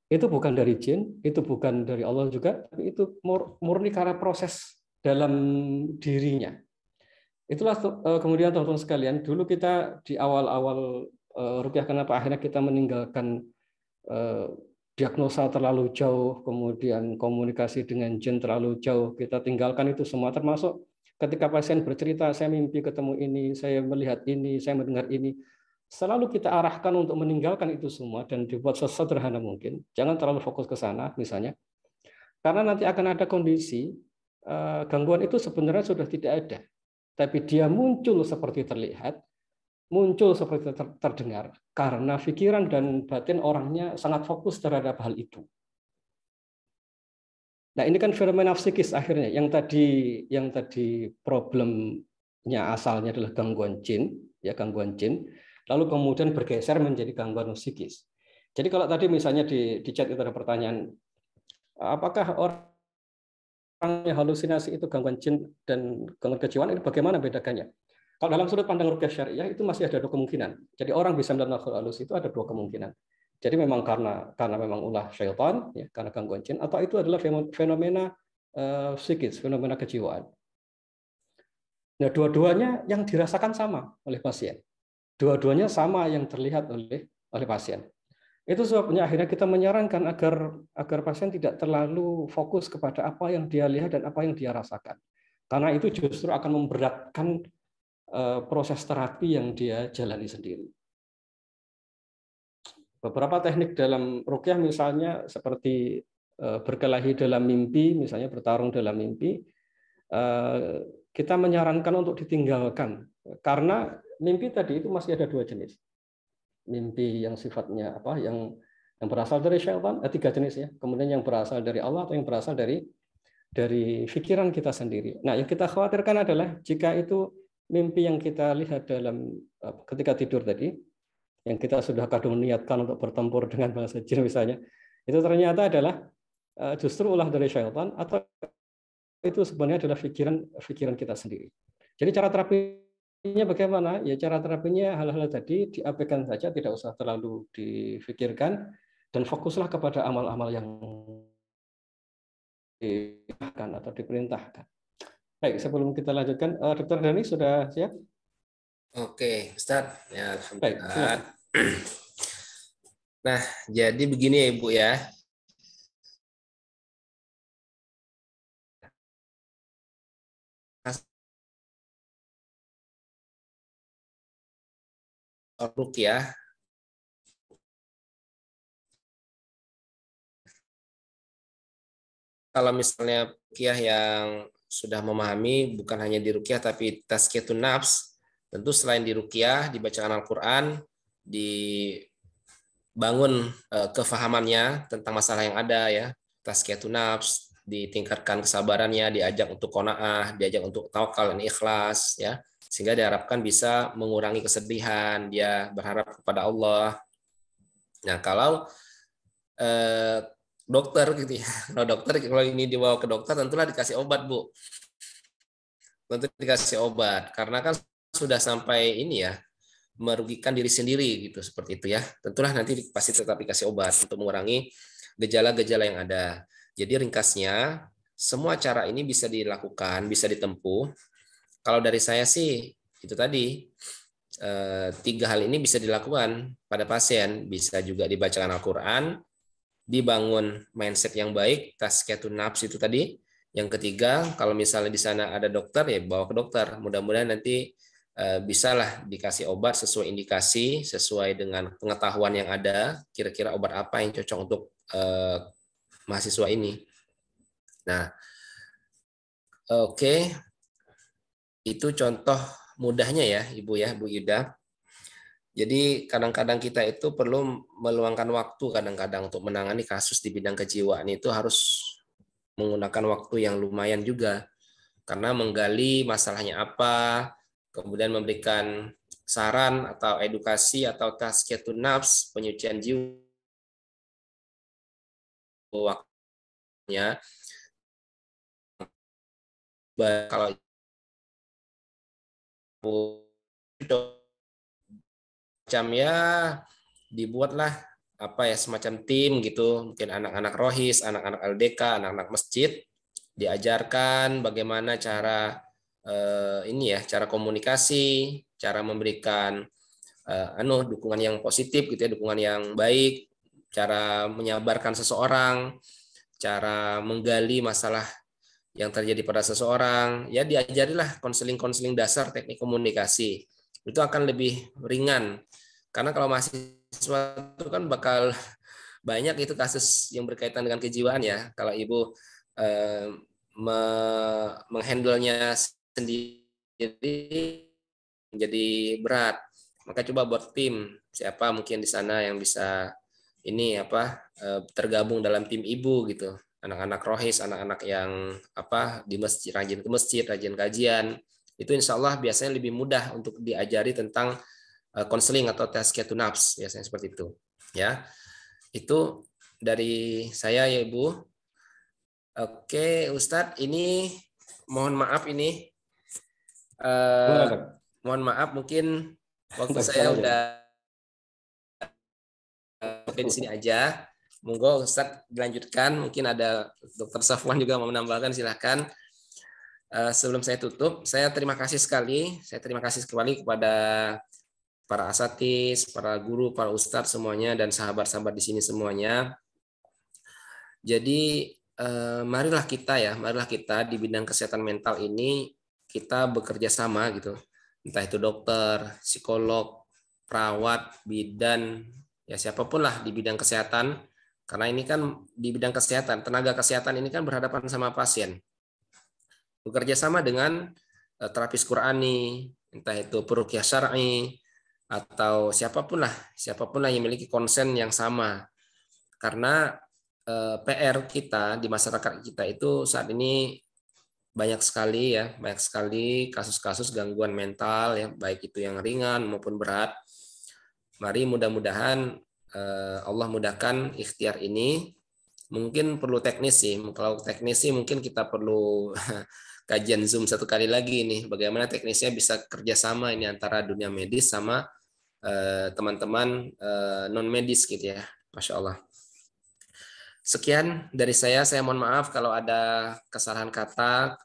Itu bukan dari jin, itu bukan dari Allah juga, tapi itu murni karena proses dalam dirinya. Itulah kemudian teman-teman sekalian, dulu kita di awal-awal ruqyah, kenapa akhirnya kita meninggalkan diagnosa terlalu jauh, kemudian komunikasi dengan jin terlalu jauh, kita tinggalkan itu semua, termasuk ketika pasien bercerita, saya mimpi ketemu ini, saya melihat ini, saya mendengar ini, selalu kita arahkan untuk meninggalkan itu semua dan dibuat sesederhana mungkin. Jangan terlalu fokus ke sana misalnya. Karena nanti akan ada kondisi gangguan itu sebenarnya sudah tidak ada. Tapi dia muncul seperti terlihat, muncul seperti terdengar karena pikiran dan batin orangnya sangat fokus terhadap hal itu. Nah, ini kan fenomena psikis akhirnya yang tadi problemnya asalnya adalah gangguan jin, ya gangguan jin. Lalu kemudian bergeser menjadi gangguan psikis. Jadi kalau tadi misalnya di chat itu ada pertanyaan, apakah orang yang halusinasi itu gangguan jin dan gangguan kejiwaan, ini bagaimana bedakannya? Kalau dalam sudut pandang ruqyah syariah itu masih ada dua kemungkinan. Jadi orang bisa mendapatkan halus itu ada dua kemungkinan. Jadi memang karena memang ulah syaitan, ya, karena gangguan jin, atau itu adalah fenomena psikis, fenomena kejiwaan. Nah, dua-duanya yang dirasakan sama oleh pasien. dua-duanya sama yang terlihat oleh pasien. Itu sebabnya akhirnya kita menyarankan agar pasien tidak terlalu fokus kepada apa yang dia lihat dan apa yang dia rasakan. Karena itu justru akan memberatkan proses terapi yang dia jalani sendiri. Beberapa teknik dalam ruqyah misalnya seperti berkelahi dalam mimpi, misalnya bertarung dalam mimpi, kita menyarankan untuk ditinggalkan karena mimpi tadi itu masih ada dua jenis. Mimpi yang sifatnya apa, yang berasal dari syaitan, tiga jenis ya. Kemudian yang berasal dari Allah atau yang berasal dari pikiran kita sendiri. Nah, yang kita khawatirkan adalah jika itu mimpi yang kita lihat dalam ketika tidur tadi, yang kita sudah kadung niatkan untuk bertempur dengan bangsa jin misalnya, itu ternyata adalah justru ulah dari syaitan atau itu sebenarnya adalah pikiran kita sendiri. Jadi cara terapinya bagaimana? Ya cara terapinya hal-hal tadi diabaikan saja, tidak usah terlalu difikirkan dan fokuslah kepada amal-amal yang diperintahkan atau diperintahkan. Baik, sebelum kita lanjutkan, Dr. Dhani sudah siap? Oke, Ustadz. Ya, baik, alhamdulillah. Nah, jadi begini ya Ibu ya. Ruqyah kalau misalnya ruqyah yang sudah memahami bukan hanya di ruqyah tapi tazkiyatun nafs, tentu selain di ruqyah dibacakan Al-Qur'an, dibangun kefahamannya tentang masalah yang ada ya, tazkiyatun nafs, ditingkatkan kesabarannya, diajak untuk qanaah, diajak untuk tawakal dan ikhlas ya, sehingga diharapkan bisa mengurangi kesedihan, dia berharap kepada Allah. Nah, kalau dokter gitu ya, kalau ini dibawa ke dokter tentulah dikasih obat Bu, tentu dikasih obat karena kan sudah sampai ini ya, merugikan diri sendiri gitu, seperti itu ya, tentulah nanti pasti tetap dikasih obat untuk mengurangi gejala-gejala yang ada. Jadi ringkasnya semua cara ini bisa dilakukan, bisa ditempuh. Kalau dari saya sih itu tadi 3 hal ini bisa dilakukan pada pasien, bisa juga dibacakan Al-Quran, dibangun mindset yang baik, tazkiyatun nafs itu tadi. Yang ketiga, kalau misalnya di sana ada dokter ya bawa ke dokter. Mudah-mudahan nanti bisalah dikasih obat sesuai indikasi, sesuai dengan pengetahuan yang ada, kira-kira obat apa yang cocok untuk mahasiswa ini. Nah, oke. Itu contoh mudahnya ya, Ibu ya, Bu Ida. Jadi kadang-kadang kita itu perlu meluangkan waktu kadang-kadang untuk menangani kasus di bidang kejiwaan itu harus menggunakan waktu yang lumayan juga. Karena menggali masalahnya apa, kemudian memberikan saran atau edukasi atau tazkiyatun nafs, penyucian jiwa waktunya. Kalau macam ya dibuatlah apa ya semacam tim gitu, mungkin anak-anak rohis, anak-anak LDK, anak-anak masjid diajarkan bagaimana cara ini ya, cara komunikasi, cara memberikan dukungan yang positif gitu ya, dukungan yang baik, cara menyabarkan seseorang, cara menggali masalah yang terjadi pada seseorang, ya diajarilah konseling-konseling dasar teknik komunikasi. Itu akan lebih ringan. Karena kalau mahasiswa itu kan bakal banyak itu kasus yang berkaitan dengan kejiwaan ya. Kalau Ibu menghandle-nya sendiri menjadi berat. Maka coba buat tim, siapa mungkin di sana yang bisa ini apa tergabung dalam tim Ibu gitu. Anak-anak rohis, anak-anak yang apa di masjid, rajin ke masjid, rajin kajian, itu insya Allah biasanya lebih mudah untuk diajari tentang konseling atau tazkiyatun nafs, biasanya seperti itu. Ya, itu dari saya ya Ibu. Oke, Ustadz, ini mohon maaf ini, mohon maaf mungkin waktu saya udah di sini aja. Monggo Ustadz dilanjutkan, mungkin ada Dr. Safwan juga mau menambahkan, silakan. Sebelum saya tutup, saya terima kasih sekali kepada para asatis, para guru, para ustadz semuanya, dan sahabat-sahabat di sini semuanya. Jadi marilah kita di bidang kesehatan mental ini kita bekerja sama gitu. Entah itu dokter, psikolog, perawat, bidan, ya siapapun lah di bidang kesehatan. Karena ini kan di bidang kesehatan, tenaga kesehatan ini kan berhadapan sama pasien. Bekerja sama dengan terapis Qurani, entah itu peruqyah syar'i, atau siapapun lah yang memiliki konsen yang sama. Karena PR kita di masyarakat kita itu saat ini banyak sekali kasus-kasus gangguan mental ya, baik itu yang ringan maupun berat. Mari mudah-mudahan Allah mudahkan ikhtiar ini. Mungkin perlu teknis sih. Kalau teknis sih mungkin kita perlu kajian Zoom satu kali lagi nih. Bagaimana teknisnya bisa kerjasama ini antara dunia medis sama teman-teman non medis gitu ya. Masya Allah. Sekian dari saya mohon maaf kalau ada kesalahan kata,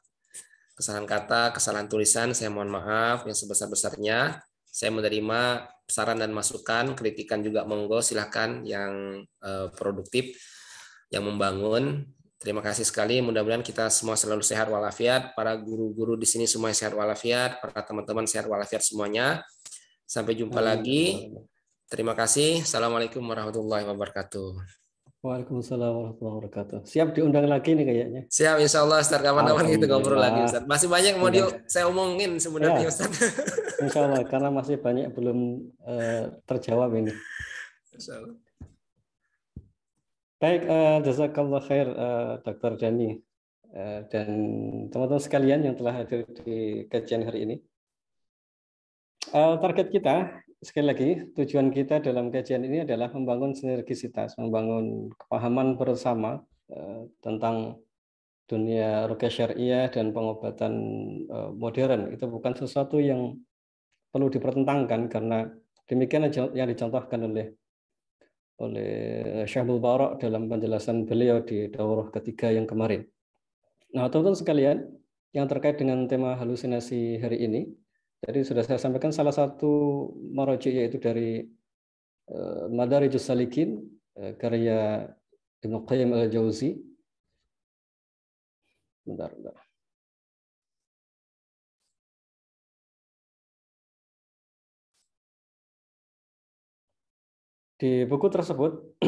kesalahan tulisan, saya mohon maaf yang sebesar-besarnya. Saya menerima saran dan masukan, kritikan juga monggo, silahkan yang produktif, yang membangun. Terima kasih sekali, mudah-mudahan kita semua selalu sehat walafiat, para guru-guru di sini semua sehat walafiat, para teman-teman sehat walafiat semuanya. Sampai jumpa lagi. Terima kasih. Assalamualaikum warahmatullahi wabarakatuh. Waalaikumsalam warahmatullahi wabarakatuh. Siap diundang lagi nih kayaknya. Siap, insya Allah Ustaz, kapan-kapan kita ngobrol lagi Ustaz. Masih banyak mau saya omongin sebenarnya Ustaz. Insya Allah, karena masih banyak belum terjawab ini. Insya Allah. Baik, jazakallah khair Dr. Dhani dan teman-teman sekalian yang telah hadir di kajian hari ini. Target kita, sekali lagi, tujuan kita dalam kajian ini adalah membangun sinergisitas, membangun kepahaman bersama tentang dunia ruqyah syariah dan pengobatan modern. Itu bukan sesuatu yang perlu dipertentangkan, karena demikian yang dicontohkan oleh Syekh Abdul Barak dalam penjelasan beliau di daurah ketiga yang kemarin. Nah, teman-teman sekalian, yang terkait dengan tema halusinasi hari ini, jadi sudah saya sampaikan salah satu maraji yaitu dari Madarijus Salikin karya Ibnu Qayyim al-Jauzi. Bentar. Di buku tersebut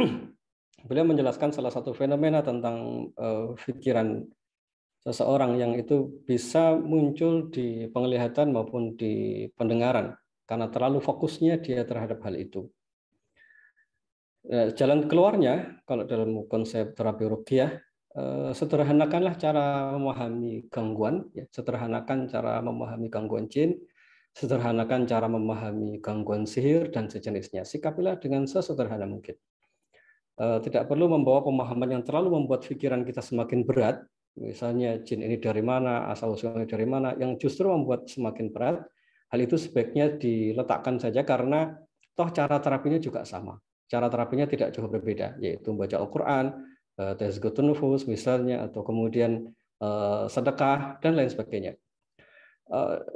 beliau menjelaskan salah satu fenomena tentang pikiran seseorang yang itu bisa muncul di penglihatan maupun di pendengaran karena terlalu fokusnya dia terhadap hal itu. Jalan keluarnya kalau dalam konsep terapi ruqyah, sederhanakanlah cara memahami gangguan, ya, sederhanakan cara memahami gangguan jin, sederhanakan cara memahami gangguan sihir dan sejenisnya. Sikapilah dengan sesederhana mungkin. Tidak perlu membawa pemahaman yang terlalu membuat pikiran kita semakin berat. Misalnya jin ini dari mana, asal-usulnya dari mana, yang justru membuat semakin berat. Hal itu sebaiknya diletakkan saja karena toh cara terapinya juga sama. Cara terapinya tidak jauh berbeda, yaitu membaca Al-Quran, tazkiyatun nufus misalnya, atau kemudian sedekah dan lain sebagainya.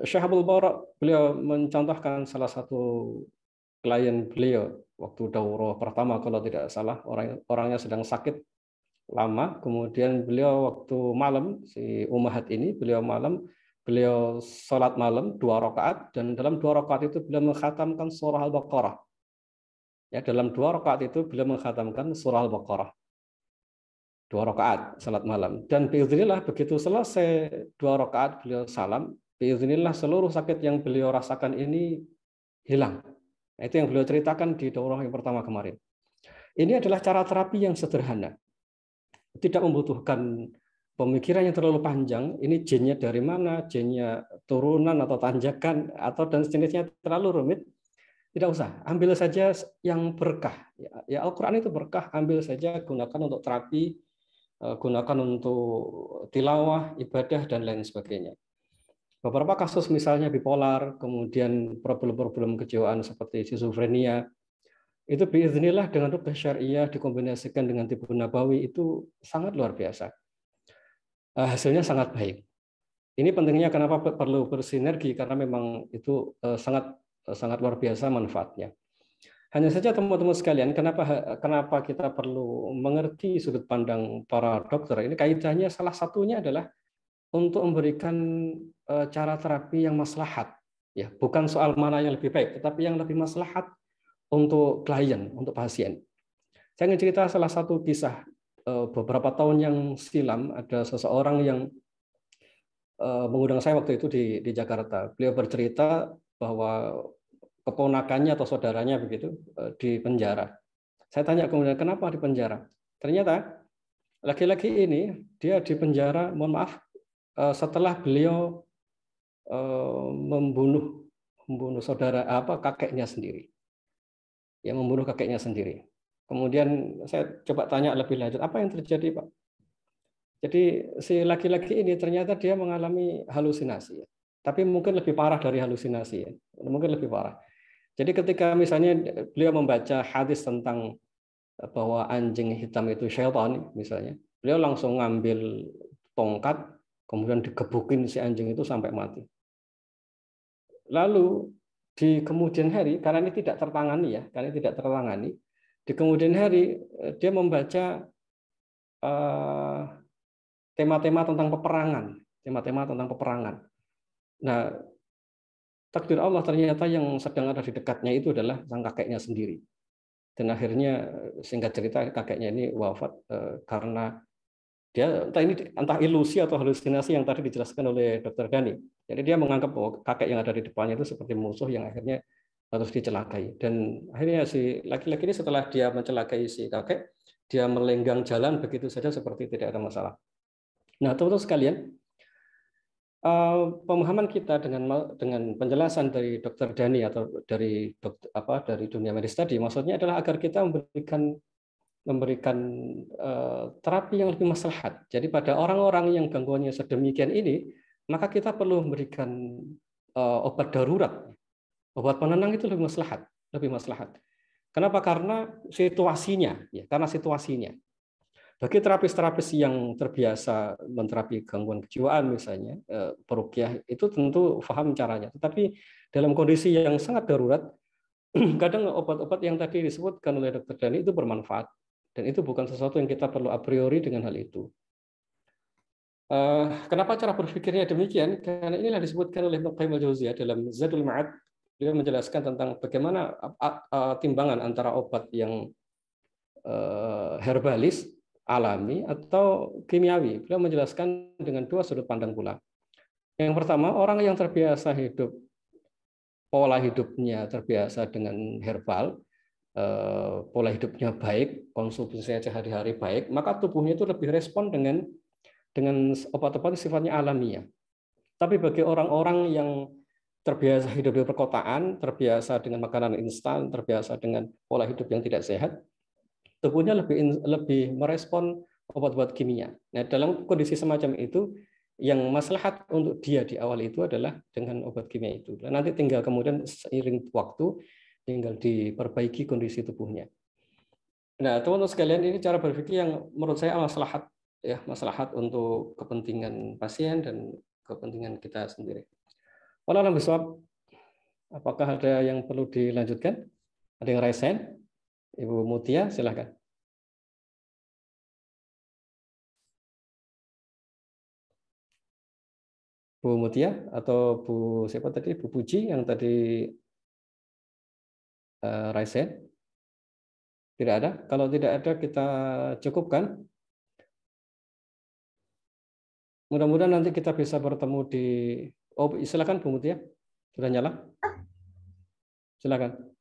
Syekh Abdul Barak beliau mencontohkan salah satu klien beliau waktu daurah pertama kalau tidak salah, orangnya sedang sakit lama, kemudian beliau waktu malam, si Ummahat ini beliau sholat malam 2 rakaat, dan dalam 2 rakaat itu beliau mengkhatamkan surah Al-Baqarah. Ya, dalam 2 rakaat itu beliau mengkhatamkan surah Al-Baqarah. 2 rakaat salat malam, dan biiznillah begitu selesai 2 rakaat beliau salam, biiznillah seluruh sakit yang beliau rasakan ini hilang. Nah, itu yang beliau ceritakan di daurah yang pertama kemarin. Ini adalah cara terapi yang sederhana. Tidak membutuhkan pemikiran yang terlalu panjang, ini jinnya dari mana, jinnya turunan atau tanjakan, atau dan sejenisnya terlalu rumit. Tidak usah, ambil saja yang berkah. Ya, Al-Quran itu berkah, ambil saja, gunakan untuk terapi, gunakan untuk tilawah, ibadah, dan lain sebagainya. Beberapa kasus misalnya bipolar, kemudian problem-problem kejiwaan seperti skizofrenia, itu biiznillah dengan ruqyah syariah dikombinasikan dengan tibu nabawi itu sangat luar biasa. Hasilnya sangat baik. Ini pentingnya kenapa perlu bersinergi, karena memang itu sangat sangat luar biasa manfaatnya. Hanya saja teman-teman sekalian, kenapa kita perlu mengerti sudut pandang para dokter? Ini kaitannya salah satunya adalah untuk memberikan cara terapi yang maslahat, ya, bukan soal mana yang lebih baik, tetapi yang lebih maslahat untuk klien, untuk pasien. Saya ingin cerita salah satu kisah beberapa tahun yang silam, ada seseorang yang mengundang saya waktu itu di Jakarta. Beliau bercerita bahwa keponakannya atau saudaranya begitu di penjara. Saya tanya kemudian kenapa di penjara? Ternyata laki-laki ini dia di penjara, mohon maaf, setelah beliau membunuh kakeknya sendiri. Ya, membunuh kakeknya sendiri. Kemudian saya coba tanya lebih lanjut, apa yang terjadi, Pak? Jadi si laki-laki ini ternyata dia mengalami halusinasi, tapi mungkin lebih parah dari halusinasi, ya. Mungkin lebih parah. Jadi ketika misalnya beliau membaca hadis tentang bahwa anjing hitam itu syaitan misalnya, beliau langsung ngambil tongkat, kemudian digebukin si anjing itu sampai mati. Lalu di kemudian hari, karena ini tidak tertangani, di kemudian hari dia membaca tema-tema tentang peperangan. Nah, takdir Allah ternyata yang sedang ada di dekatnya itu adalah sang kakeknya sendiri. Dan akhirnya singkat cerita kakeknya ini wafat karena dia entah ilusi atau halusinasi yang tadi dijelaskan oleh Dr. Dhani. Jadi dia menganggap bahwa kakek yang ada di depannya itu seperti musuh yang akhirnya harus dicelakai. Dan akhirnya si laki-laki ini setelah dia mencelakai si kakek, dia melenggang jalan begitu saja seperti tidak ada masalah. Nah, teman-teman sekalian, pemahaman kita dengan penjelasan dari Dr. Dhani atau dari dunia medis tadi, maksudnya adalah agar kita memberikan terapi yang lebih maslahat. Jadi pada orang-orang yang gangguannya sedemikian ini, maka kita perlu memberikan obat darurat, obat penenang itu lebih maslahat. Kenapa? Karena situasinya. Bagi terapis-terapis yang terbiasa menterapi gangguan kejiwaan misalnya, peruqyah, itu tentu paham caranya. Tetapi dalam kondisi yang sangat darurat, kadang obat-obat yang tadi disebutkan oleh Dr. Dhani itu bermanfaat. Dan itu bukan sesuatu yang kita perlu a priori dengan hal itu. Kenapa cara berpikirnya demikian? Karena inilah disebutkan oleh Ibnu Qayyim al-Jauziyah dalam Zadul Ma'ad. Dia menjelaskan tentang bagaimana timbangan antara obat yang herbalis, alami, atau kimiawi. Beliau menjelaskan dengan dua sudut pandang pula. Yang pertama, orang yang terbiasa pola hidupnya terbiasa dengan herbal, pola hidupnya baik, konsumsinya sehari-hari baik, maka tubuhnya itu lebih respon dengan obat-obat sifatnya alamiah. Tapi bagi orang-orang yang terbiasa hidup di perkotaan, terbiasa dengan makanan instan, terbiasa dengan pola hidup yang tidak sehat, tubuhnya lebih merespon obat-obat kimia. Nah, dalam kondisi semacam itu, yang maslahat untuk dia di awal itu adalah dengan obat kimia itu. Dan nanti tinggal kemudian seiring waktu, tinggal diperbaiki kondisi tubuhnya. Nah, teman-teman sekalian, ini cara berpikir yang menurut saya maslahat untuk kepentingan pasien dan kepentingan kita sendiri. Walau bisawab, apakah ada yang perlu dilanjutkan? Ada yang raise hand? Ibu Mutia, silakan. Bu Mutia atau Bu siapa tadi? Bu Puji yang tadi raise hand? Tidak ada. Kalau tidak ada, kita cukupkan. Mudah-mudahan nanti kita bisa bertemu di. Oh, silakan Bu Mutia. Sudah nyala? Silakan.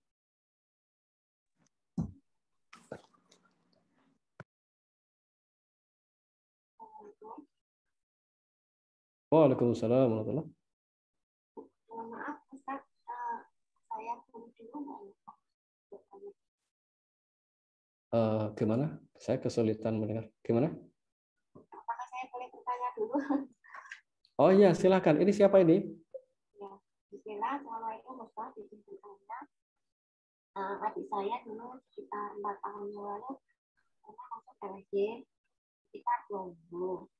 Waalaikumsalam warahmatullahi wabarakatuh. Maaf, Ustaz, saya perlu dulu. Gimana? Saya kesulitan mendengar. Gimana? Apakah saya boleh bertanya dulu? Oh iya, silakan. Ini siapa ini? Ya, bismillah. Assalamualaikum, Ustaz. Izin bertanya. Adik saya dulu sekitar 4 tahun yang lalu pernah masuk RSJ sekitar Lombok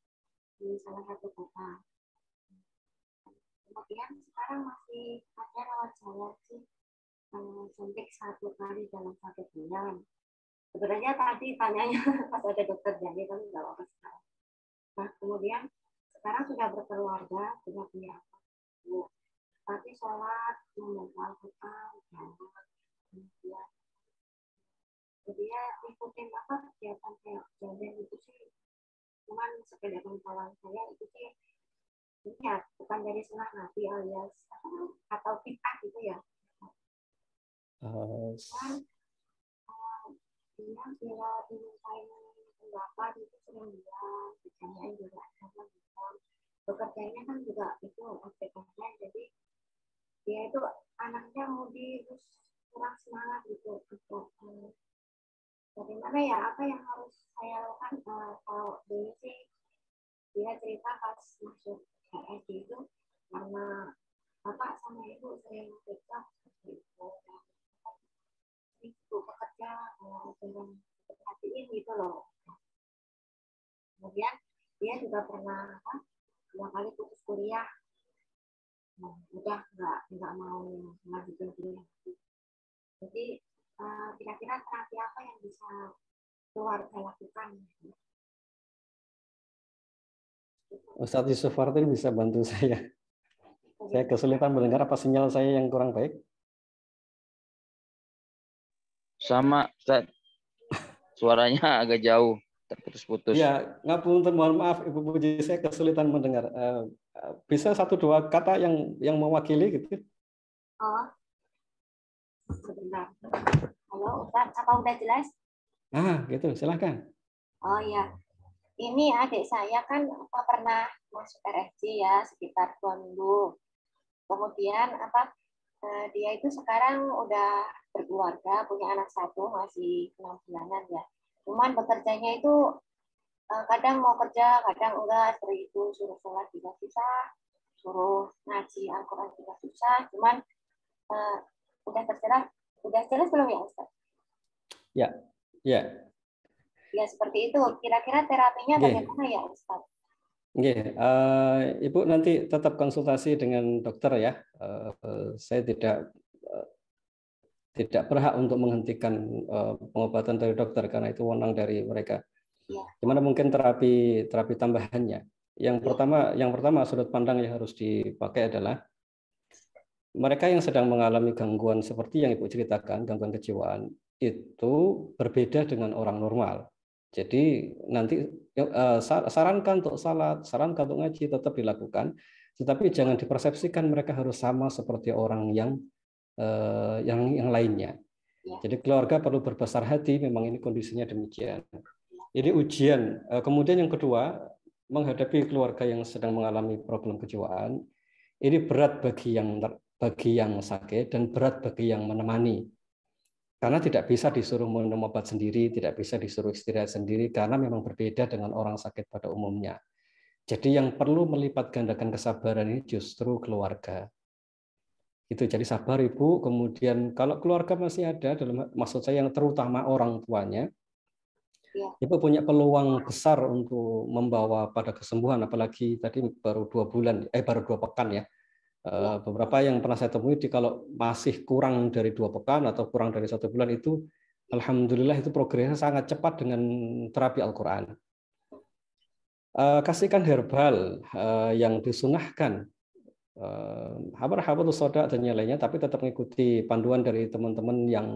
di salah satu kota. kemudian sekarang masih ada rawat jalan sih, suntik 1 kali dalam 1 bulan. Sebenarnya tadi tanyanya pas ada dokter jadi kan nggak apa sekarang. Nah kemudian sekarang sudah berkeluarga, sudah punya anak, tapi sholat membaca Al-Quran, kemudian dia ikutin apa kegiatan kayak jalan itu sih, cuman sepeda kawan saya itu sih ya bukan dari sunnah Nabi alias atau bid'ah gitu ya. Kan dia bila dimintain pendapat itu sering bilang, bicaranya juga sama bilang, bekerjanya kan juga itu aspek-aspek, jadi dia itu anaknya mudi terus kurang semangat gitu. Bagaimana ya, apa yang harus saya lakukan? Kalau dulu sih dia cerita pas masuk SD itu karena bapak sama ibu sering bercakap seperti itu, ibu bekerja dengan perhatiin gitu loh. Kemudian dia juga pernah 2 kali putus kuliah, udah nggak mau lanjutin kuliah. Jadi kira-kira terapi apa yang bisa keluarga lakukan? Ustadz Yusuf Fardin bisa bantu saya. Saya kesulitan mendengar, apa sinyal saya yang kurang baik? Sama, Ustaz. Suaranya agak jauh, terputus-putus. Ya, ngapunten, mohon maaf Ibu Puji, saya kesulitan mendengar. Bisa 1-2 kata yang mewakili gitu? Oh, sebentar. Halo, Ustaz, apa udah jelas? Gitu, silahkan. Oh ya, ini adik saya kan pernah masuk RFC ya sekitar 2 minggu. Kemudian dia itu sekarang udah berkeluarga, punya anak 1, masih 6 bulanan ya. Cuman bekerjanya itu kadang mau kerja, kadang enggak, seperti itu, suruh sholat juga susah, suruh ngaji Al-Quran juga susah. Cuman udah jelas belum ya Ustaz? Ya. Ya seperti itu. Kira-kira terapinya bagaimana ya Ustaz? Ibu nanti tetap konsultasi dengan dokter ya. Saya tidak berhak untuk menghentikan pengobatan dari dokter karena itu wewenang dari mereka. Ya. Gimana mungkin terapi tambahannya? Yang pertama sudut pandang yang harus dipakai adalah mereka yang sedang mengalami gangguan seperti yang Ibu ceritakan, gangguan kejiwaan, itu berbeda dengan orang normal. Jadi nanti sarankan untuk salat, sarankan untuk ngaji tetap dilakukan, tetapi jangan dipersepsikan mereka harus sama seperti orang yang lainnya. Jadi keluarga perlu berbesar hati, memang ini kondisinya demikian. Ini ujian. Kemudian yang kedua, menghadapi keluarga yang sedang mengalami problem kejiwaan, ini berat bagi yang sakit dan berat bagi yang menemani. Karena tidak bisa disuruh minum obat sendiri, tidak bisa disuruh istirahat sendiri, karena memang berbeda dengan orang sakit pada umumnya. Jadi yang perlu melipat gandakan kesabaran ini justru keluarga. Itu, jadi sabar Ibu. Kemudian kalau keluarga masih ada, maksud saya yang terutama orang tuanya, Ibu punya peluang besar untuk membawa pada kesembuhan, apalagi tadi baru 2 pekan ya. Beberapa yang pernah saya temui, kalau masih kurang dari 2 pekan atau kurang dari 1 bulan itu, alhamdulillah itu progresnya sangat cepat dengan terapi Al-Quran. Kasihkan herbal yang disunahkan, habatus soda dan yang lainnya, tapi tetap mengikuti panduan dari teman-teman yang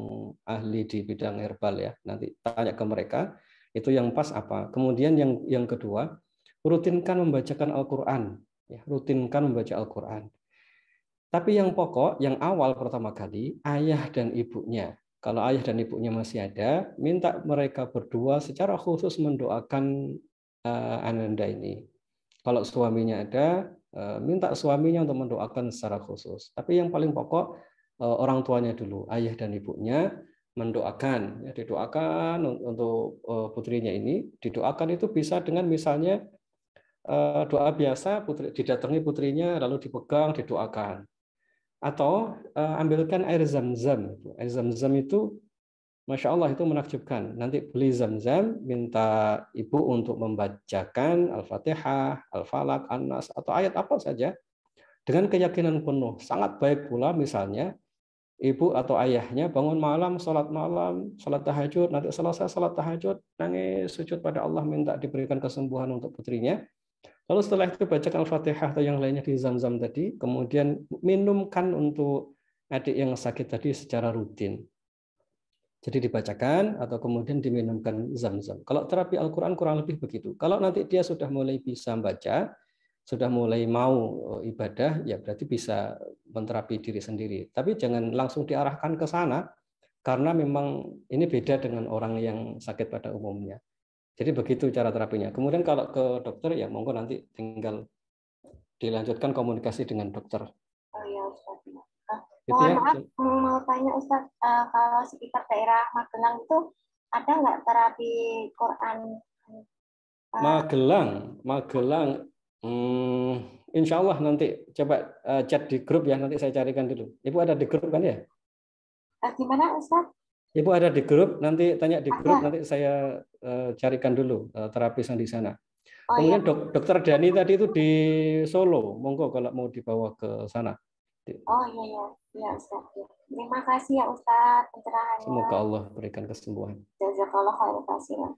ahli di bidang herbal ya. Nanti tanya ke mereka, itu yang pas apa. Kemudian yang kedua, rutinkan membacakan Al-Quran. Ya, rutinkan membaca Al-Quran. Tapi yang pokok, yang awal pertama kali, ayah dan ibunya. Kalau ayah dan ibunya masih ada, minta mereka berdua secara khusus mendoakan Ananda ini. Kalau suaminya ada, minta suaminya untuk mendoakan secara khusus. Tapi yang paling pokok, orang tuanya dulu, ayah dan ibunya mendoakan. Ya, didoakan untuk putrinya ini. Didoakan itu bisa dengan misalnya doa biasa, didatangi putrinya, lalu dipegang, didoakan. Atau ambilkan air zam-zam. Air zam-zam itu, Masya Allah, itu menakjubkan. Nanti beli zam-zam, minta ibu untuk membacakan Al-Fatihah, Al-Falaq, An-Nas, atau ayat apa saja. dengan keyakinan penuh. Sangat baik pula misalnya ibu atau ayahnya bangun malam, sholat tahajud, nanti selesai sholat tahajud, nangis, sujud pada Allah, minta diberikan kesembuhan untuk putrinya. Lalu setelah itu bacakan Al-Fatihah atau yang lainnya di Zam-Zam tadi, kemudian minumkan untuk adik yang sakit tadi secara rutin. Jadi dibacakan atau kemudian diminumkan Zam-Zam. Kalau terapi Al-Quran kurang lebih begitu. Kalau nanti dia sudah mulai bisa baca, sudah mulai mau ibadah, ya berarti bisa menterapi diri sendiri. Tapi jangan langsung diarahkan ke sana, karena memang ini beda dengan orang yang sakit pada umumnya. Jadi begitu cara terapinya. Kemudian kalau ke dokter, ya monggo nanti tinggal dilanjutkan komunikasi dengan dokter. Oh ya Ustaz. Gitu Mohon ya. maaf, mau tanya Ustaz, kalau sekitar daerah Magelang itu ada nggak terapi Quran? Magelang. Insya Allah nanti coba chat di grup ya, nanti saya carikan dulu. Ibu ada di grup kan ya? Gimana Ustaz? Ibu ada di grup, nanti tanya di grup, nanti saya carikan dulu terapis yang di sana. Oh, kemudian iya. Dokter Dani tadi itu di Solo, monggo kalau mau dibawa ke sana. Oh iya Ustaz. Terima kasih ya Ustaz pencerahannya. Semoga Allah berikan kesembuhan. Jazakallah khairan.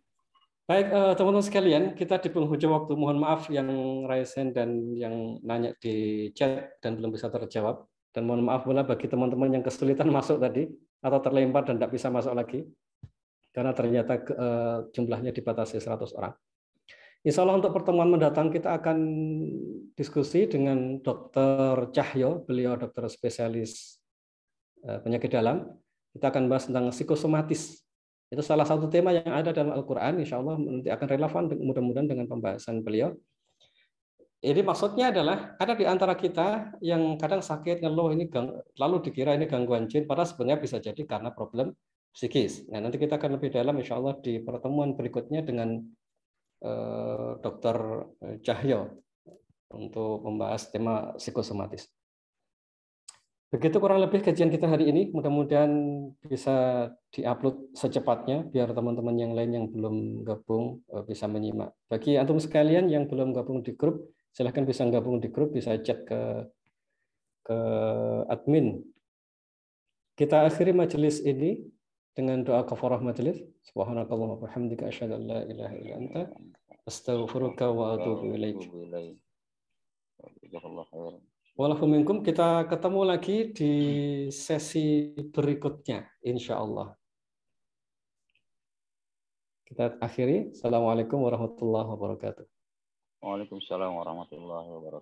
Baik, teman-teman sekalian, kita di penghujung waktu. Mohon maaf yang raise hand dan yang nanya di chat dan belum bisa terjawab. Dan mohon maaf pula bagi teman-teman yang kesulitan masuk tadi atau terlempar dan tidak bisa masuk lagi. Karena ternyata jumlahnya dibatasi 100 orang. Insya Allah untuk pertemuan mendatang kita akan diskusi dengan Dr. Cahyo. Beliau dokter spesialis penyakit dalam. Kita akan bahas tentang psikosomatis. Itu salah satu tema yang ada dalam Al-Quran, insya Allah nanti akan relevan mudah-mudahan dengan pembahasan beliau. Jadi maksudnya adalah ada di antara kita yang kadang sakit, ngeluh, ini lalu dikira ini gangguan jin, padahal sebenarnya bisa jadi karena problem psikis. Nah nanti kita akan lebih dalam insya Allah di pertemuan berikutnya dengan Dr. Cahyo untuk membahas tema psikosomatis. Begitu kurang lebih kajian kita hari ini, mudah-mudahan bisa diupload secepatnya biar teman-teman yang lain yang belum gabung bisa menyimak. Bagi antum sekalian yang belum gabung di grup, silahkan bisa gabung di grup, bisa chat ke admin. Kita akhiri majelis ini dengan doa kafarah majelis. Subhanakallahumma wa bihamdika asyhadu an la ilaha illa anta astaghfiruka wa atubu ilaik. Walaupun kita ketemu lagi di sesi berikutnya, insya Allah. Kita akhiri. Assalamualaikum warahmatullahi wabarakatuh. Waalaikumsalam warahmatullahi wabarakatuh.